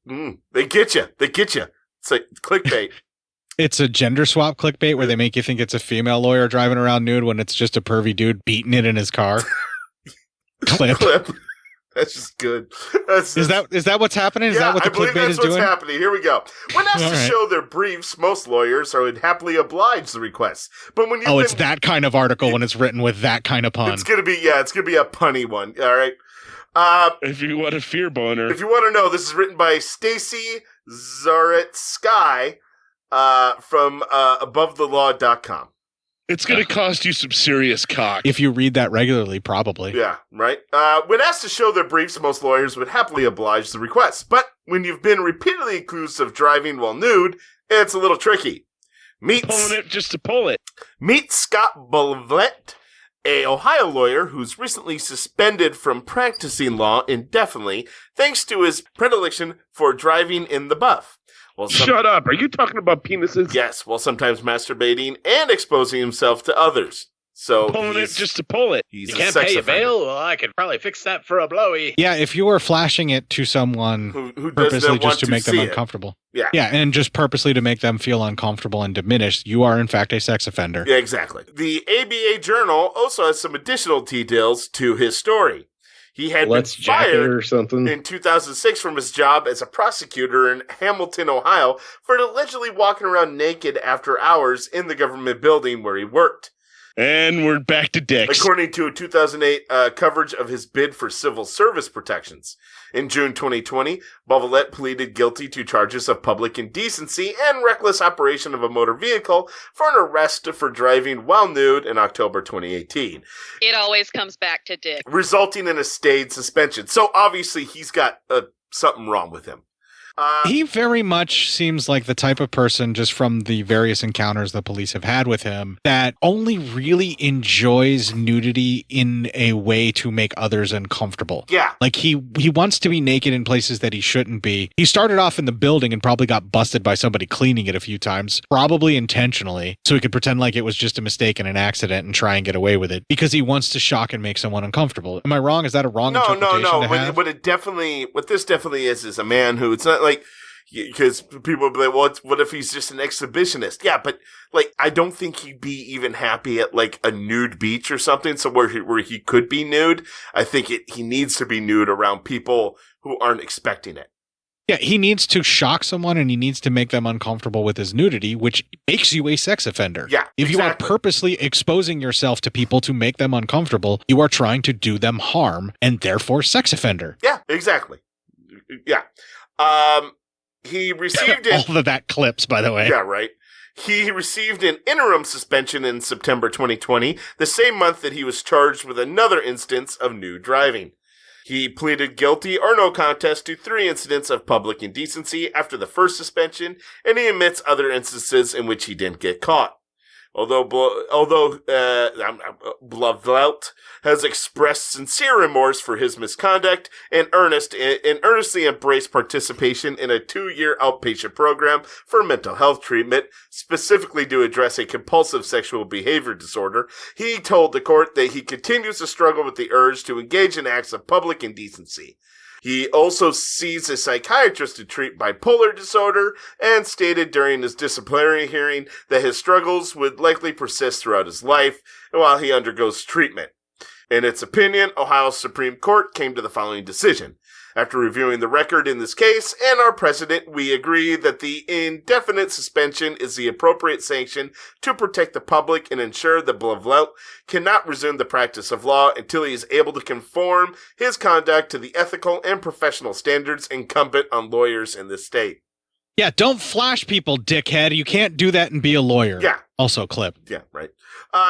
They get you. It's like clickbait. It's a gender swap clickbait where they make you think it's a female lawyer driving around nude when it's just a pervy dude beating it in his car. Clip. That's just good. Is that what's happening? Is that what the clickbait is doing? That's what's happening. Here we go. When asked to show their briefs, most lawyers would happily oblige the request. But when it's that kind of article when it's written with that kind of pun. It's gonna be a punny one. All right. If you want a fear boner. If you want to know, this is written by Stacy Zaretsky from AboveTheLaw.com. It's going to cost you some serious cock. If you read that regularly, probably. Yeah, right? When asked to show their briefs, most lawyers would happily oblige the request. But when you've been repeatedly accused of driving while nude, it's a little tricky. Pulling it just to pull it. Meet Scott Bulvett, a Ohio lawyer who's recently suspended from practicing law indefinitely thanks to his predilection for driving in the buff. Shut up. Are you talking about penises? Yes, while sometimes masturbating and exposing himself to others. So pulling it just to pull it. You can't pay a bail? Well, I could probably fix that for a blowy. Yeah, if you were flashing it to someone who purposely just to make them uncomfortable. Yeah, and just purposely to make them feel uncomfortable and diminished, you are in fact a sex offender. Yeah, exactly. The ABA Journal also has some additional details to his story. He had been fired or something in 2006 from his job as a prosecutor in Hamilton, Ohio, for allegedly walking around naked after hours in the government building where he worked. And we're back to dicks. According to a 2008 coverage of his bid for civil service protections. In June 2020, Bulvett pleaded guilty to charges of public indecency and reckless operation of a motor vehicle for an arrest for driving while nude in October 2018. It always comes back to dick. Resulting in a stayed suspension. So obviously he's got something wrong with him. He very much seems like the type of person, just from the various encounters the police have had with him, that only really enjoys nudity in a way to make others uncomfortable. Yeah. Like he wants to be naked in places that he shouldn't be. He started off in the building and probably got busted by somebody cleaning it a few times, probably intentionally, so he could pretend like it was just a mistake and an accident and try and get away with it because he wants to shock and make someone uncomfortable. Am I wrong? Is that a wrong interpretation? No. To have? What this definitely is a man who, it's not like, because people will be like, well, what if he's just an exhibitionist? Yeah, but like, I don't think he'd be even happy at like a nude beach or something. So where he could be nude, I think he needs to be nude around people who aren't expecting it. Yeah, he needs to shock someone and he needs to make them uncomfortable with his nudity, which makes you a sex offender. Yeah, if you are purposely exposing yourself to people to make them uncomfortable, you are trying to do them harm and therefore sex offender. Yeah, exactly. Yeah. He received all of that clips, by the way. Yeah, right. He received an interim suspension in September 2020, the same month that he was charged with another instance of nude driving. He pleaded guilty or no contest to 3 incidents of public indecency after the first suspension, and he admits other instances in which he didn't get caught. Although Bulvett has expressed sincere remorse for his misconduct and earnestly embraced participation in a 2-year outpatient program for mental health treatment, specifically to address a compulsive sexual behavior disorder, he told the court that he continues to struggle with the urge to engage in acts of public indecency. He also sees a psychiatrist to treat bipolar disorder and stated during his disciplinary hearing that his struggles would likely persist throughout his life while he undergoes treatment. In its opinion, Ohio's Supreme Court came to the following decision. After reviewing the record in this case and our precedent, we agree that the indefinite suspension is the appropriate sanction to protect the public and ensure that Bulvett cannot resume the practice of law until he is able to conform his conduct to the ethical and professional standards incumbent on lawyers in this state. Yeah, don't flash people, dickhead. You can't do that and be a lawyer. Yeah. Also clip. Yeah, right.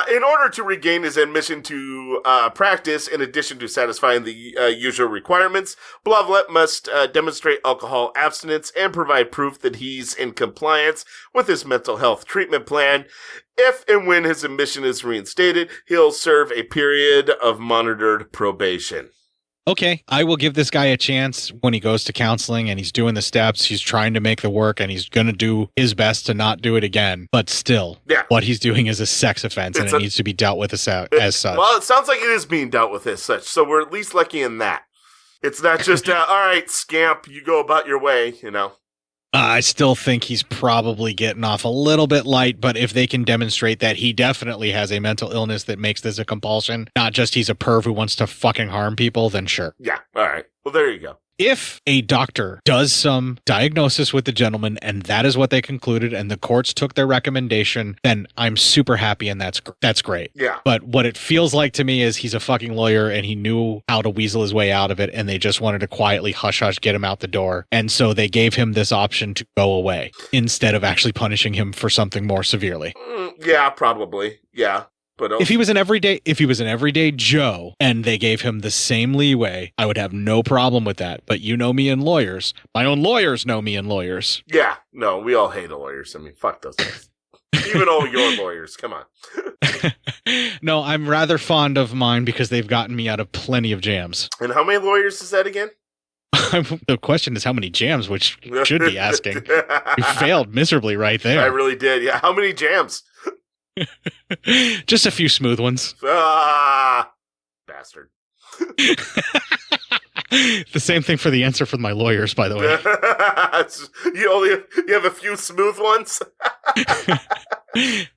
In order to regain his admission to practice, in addition to satisfying the usual requirements, Bulvett must demonstrate alcohol abstinence and provide proof that he's in compliance with his mental health treatment plan. If and when his admission is reinstated, he'll serve a period of monitored probation. Okay, I will give this guy a chance when he goes to counseling and he's doing the steps, he's trying to make the work, and he's going to do his best to not do it again. But still, what he's doing is a sex offense, and it needs to be dealt with as such. Well, it sounds like it is being dealt with as such, so we're at least lucky in that. It's not just, all right, scamp, you go about your way, you know. I still think he's probably getting off a little bit light, but if they can demonstrate that he definitely has a mental illness that makes this a compulsion, not just he's a perv who wants to fucking harm people, then sure. Yeah, all right. Well, there you go. If a doctor does some diagnosis with the gentleman and that is what they concluded and the courts took their recommendation, then I'm super happy and that's great. Yeah. But what it feels like to me is he's a fucking lawyer and he knew how to weasel his way out of it and they just wanted to quietly hush get him out the door. And so they gave him this option to go away instead of actually punishing him for something more severely. Yeah, probably. Yeah. But if he was an everyday Joe and they gave him the same leeway, I would have no problem with that. But you know me and lawyers. My own lawyers know me and lawyers. Yeah. No, we all hate lawyers. I mean, fuck those guys. Even all your lawyers. Come on. No, I'm rather fond of mine because they've gotten me out of plenty of jams. And how many lawyers is that again? The question is how many jams, which you should be asking. You failed miserably right there. I really did. Yeah. How many jams? Just a few smooth ones. Bastard. The same thing for the answer for my lawyers, by the way. you have a few smooth ones?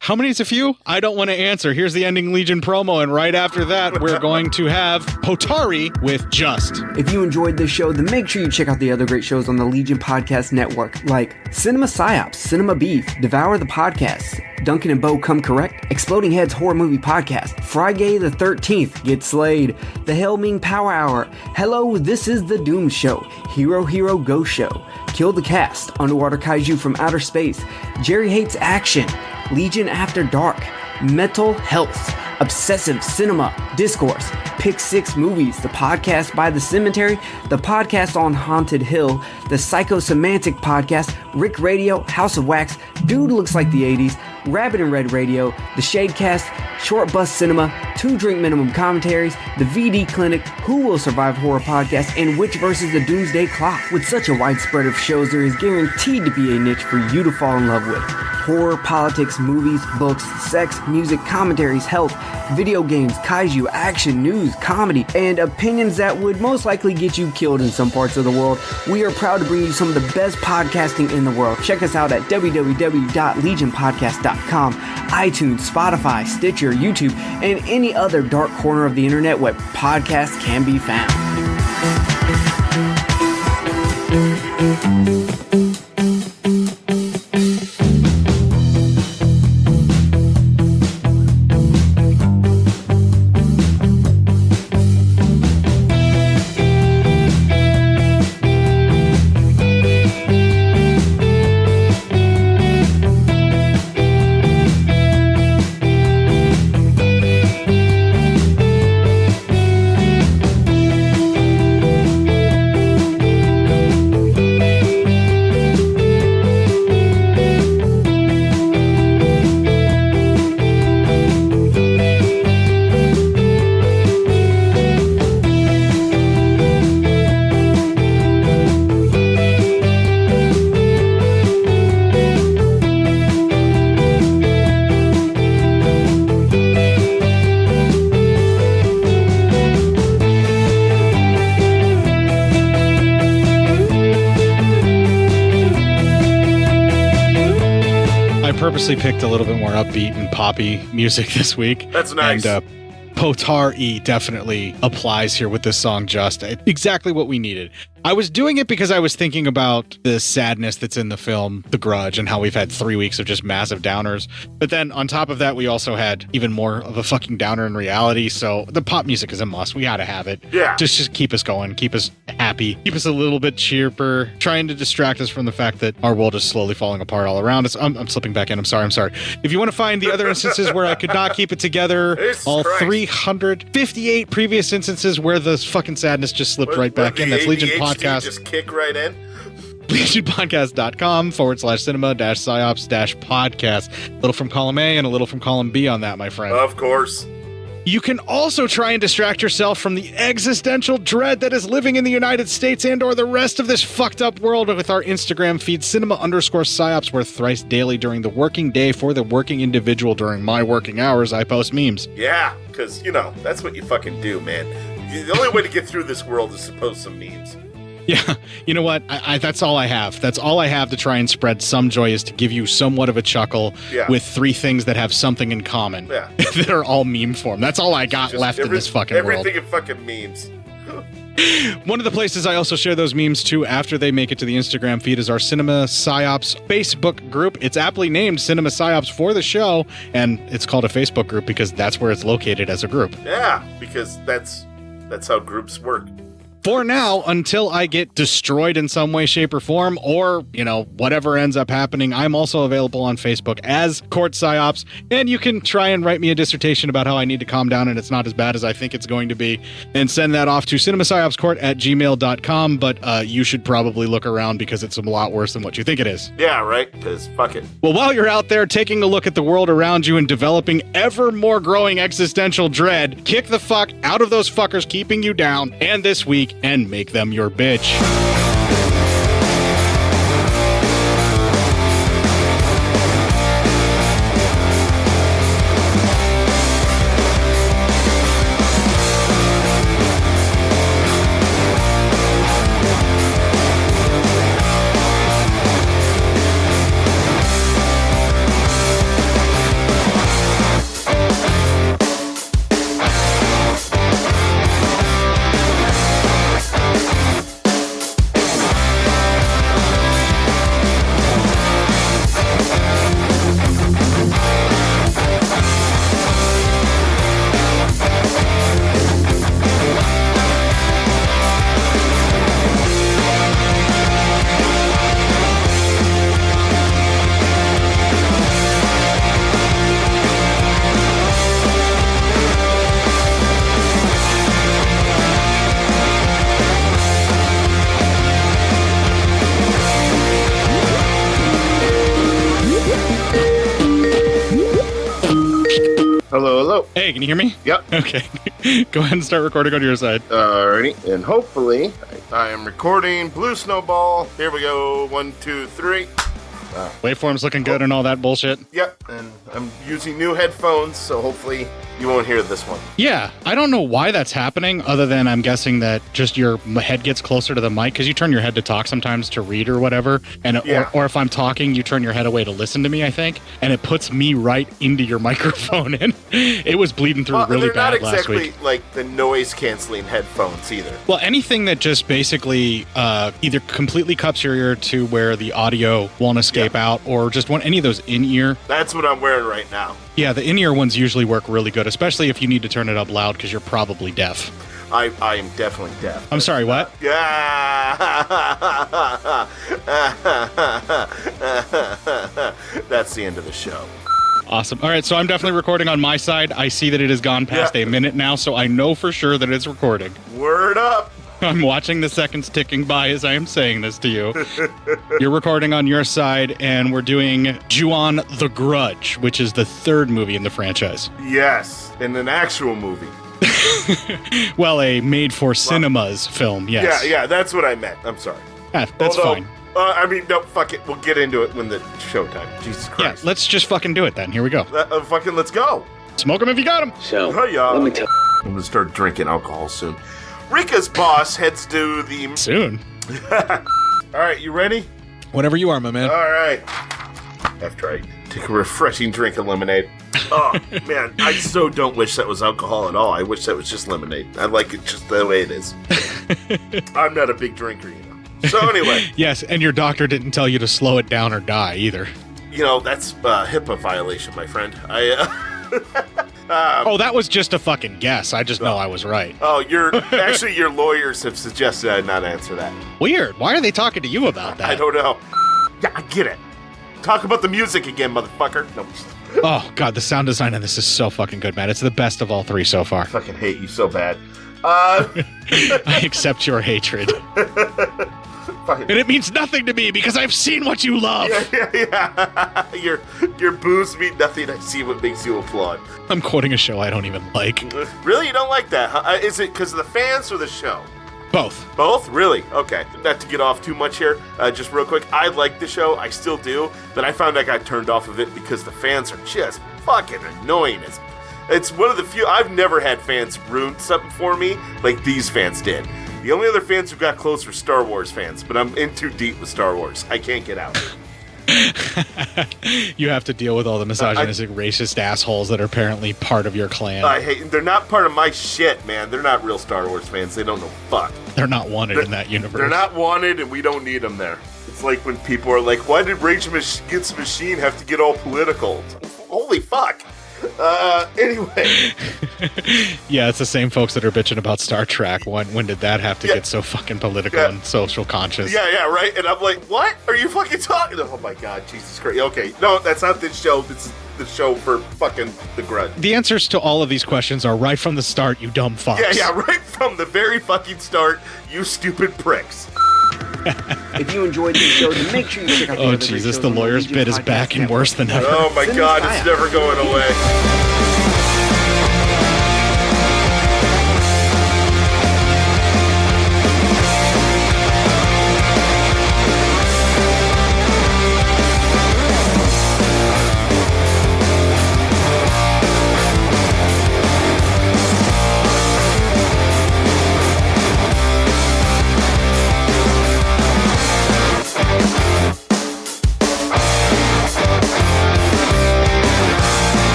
How many is a few? I don't want to answer. Here's the ending Legion promo, and right after that, we're going to have Potari with Just. If you enjoyed this show, then make sure you check out the other great shows on the Legion Podcast Network, like Cinema Psyops, Cinema Beef, Devour the Podcast, Duncan and Bo Come Correct, Exploding Heads Horror Movie Podcast, Friday the 13th, Get Slayed, The Hellming Power Hour, Hello, This is the Doom Show, Hero Hero Go Show, Kill the Cast, Underwater Kaiju from Outer Space, Jerry Hates Action, Legion After Dark, Mental Health, Obsessive Cinema, Discourse, Pick Six Movies, the podcast by The Cemetery, the podcast on Haunted Hill, the Psychosemantic Podcast, Rick Radio, House of Wax, Dude Looks Like the 80s, Rabbit and Red Radio, the Shadecast, Short Bus Cinema, Two Drink Minimum Commentaries, the VD Clinic, Who Will Survive Horror Podcast, and Witch vs. the Doomsday Clock. With such a wide spread of shows, there is guaranteed to be a niche for you to fall in love with. Horror, politics, movies, books, sex, music, commentaries, health, video games, kaiju, action, news, comedy, and opinions that would most likely get you killed in some parts of the world. We are proud to bring you some of the best podcasting in the world. Check us out at www.legionpodcast.com, iTunes, Spotify, Stitcher, YouTube, and any other dark corner of the internet where podcasts can be found. Purposely picked a little bit more upbeat and poppy music this week. That's nice. uh, And Potar E definitely applies here with this song, Just. Exactly what we needed. I was doing it because I was thinking about the sadness that's in the film, The Grudge, and how we've had 3 weeks of just massive downers. But then on top of that, we also had even more of a fucking downer in reality. So the pop music is a must. We gotta have it. Yeah. Just keep us going, keep us happy, keep us a little bit chirper, trying to distract us from the fact that our world is slowly falling apart all around us. I'm slipping back in. I'm sorry. If you want to find the other instances where I could not keep it together, all 358 previous instances where the fucking sadness just slipped right back in. That's Legion Podcast. Just kick right in. LegionPodcast.com/cinema-psyops-podcast. A little from column A and a little from column B on that, my friend. Of course. You can also try and distract yourself from the existential dread that is living in the United States and or the rest of this fucked up world with our Instagram feed, cinema_psyops, where thrice daily during the working day for the working individual during my working hours, I post memes. Yeah, because, that's what you fucking do, man. The only way to get through this world is to post some memes. Yeah, you know what? I that's all I have. That's all I have to try and spread some joy is to give you somewhat of a chuckle with 3 things that have something in common that are all meme form. That's all I got left in this fucking world. Everything in fucking memes. One of the places I also share those memes to after they make it to the Instagram feed is our Cinema Psyops Facebook group. It's aptly named Cinema Psyops for the show, and it's called a Facebook group because that's where it's located as a group. Yeah, because that's how groups work. For now, until I get destroyed in some way, shape, or form, or, whatever ends up happening, I'm also available on Facebook as Court Psyops, and you can try and write me a dissertation about how I need to calm down and it's not as bad as I think it's going to be, and send that off to cinemasciopscourt@gmail.com, but you should probably look around because it's a lot worse than what you think it is. Yeah, right? Because fuck it. Well, while you're out there taking a look at the world around you and developing ever more growing existential dread, kick the fuck out of those fuckers keeping you down, and this week, and make them your bitch. Hello. Hey, can you hear me? Yep. Okay. Go ahead and start recording on your side. Alrighty. And hopefully, I am recording Blue Snowball. Here we go. 1, 2, 3. Waveform's looking good and all that bullshit. Yep. And I'm using new headphones, so hopefully you won't hear this one. Yeah, I don't know why that's happening, other than I'm guessing that just your head gets closer to the mic, because you turn your head to talk sometimes to read or whatever, and or if I'm talking, you turn your head away to listen to me, I think, and it puts me right into your microphone, and it was bleeding through really bad last week. They're not exactly like the noise-canceling headphones either. Well, anything that just basically either completely cups your ear to where the audio won't escape out, or just want any of those in-ear. That's what I'm wearing right now. Yeah, the in-ear ones usually work really good, especially if you need to turn it up loud because you're probably deaf. I am definitely deaf. I'm sorry, what? That's the end of the show. Awesome. All right, so I'm definitely recording on my side. I see that it has gone past a minute now, so I know for sure that it's recording. Word up! I'm watching the seconds ticking by as I am saying this to you. You're recording on your side, and we're doing Ju-on the Grudge, which is the 3rd movie in the franchise. Yes, in an actual movie. Well, a made-for-cinemas film, yes. Yeah, that's what I meant. I'm sorry. That's fine. No, fuck it. We'll get into it when the showtime. Jesus Christ. Yeah, let's just fucking do it then. Here we go. Fucking let's go. Smoke them if you got them. So, let me tell I'm going to start drinking alcohol soon. Rika's boss heads to the... Soon. All right, you ready? Whenever you are, my man. All right. After I take a refreshing drink of lemonade. Oh, man, I so don't wish that was alcohol at all. I wish that was just lemonade. I like it just the way it is. I'm not a big drinker, you know. So anyway. Yes, and your doctor didn't tell you to slow it down or die either. You know, that's a HIPAA violation, my friend. That was just a fucking guess. I just know I was right. Oh, your lawyers have suggested I not answer that. Weird. Why are they talking to you about that? I don't know. Yeah, I get it. Talk about the music again, motherfucker. No. Oh, God, the sound design on this is so fucking good, man. It's the best of all 3 so far. I fucking hate you so bad. I accept your hatred. And it means nothing to me because I've seen what you love. Yeah. Your boos mean nothing. I see what makes you applaud. I'm quoting a show I don't even like. Really? You don't like that? Huh? Is it because of the fans or the show? Both. Both? Really? Okay. Not to get off too much here, just real quick. I like the show. I still do. But I found I got turned off of it because the fans are just fucking annoying. It's one of the few... I've never had fans ruin something for me like these fans did. The only other fans who got close were Star Wars fans, but I'm in too deep with Star Wars. I can't get out. You have to deal with all the misogynistic, racist assholes that are apparently part of your clan. I hate. They're not part of my shit, man. They're not real Star Wars fans. They don't know fuck. They're not wanted in that universe. They're not wanted, and we don't need them there. It's like when people are like, "Why did Rage Against the Machine have to get all political?" Holy fuck. Anyway. Yeah, it's the same folks that are bitching about Star Trek. When did that have to get so fucking political and social conscious? Yeah, right? And I'm like, what are you fucking talking? Oh my god, Jesus Christ. Okay, no, that's not this show. This is the show for fucking The Grudge. The answers to all of these questions are right from the start, you dumb fucks. Yeah, right from the very fucking start, you stupid pricks. If you enjoyed this show, then make sure you check out the Oh, other Jesus, great the shows on lawyer's Legion bit is Podcast back and Network. worse than ever. Oh my god, it's never going away.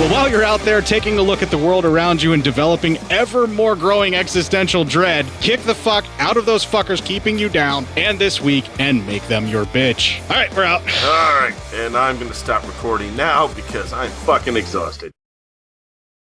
While you're out there taking a look at the world around you and developing ever more growing existential dread, kick the fuck out of those fuckers keeping you down and this week and make them your bitch. All right, we're out. All right, and I'm going to stop recording now because I'm fucking exhausted.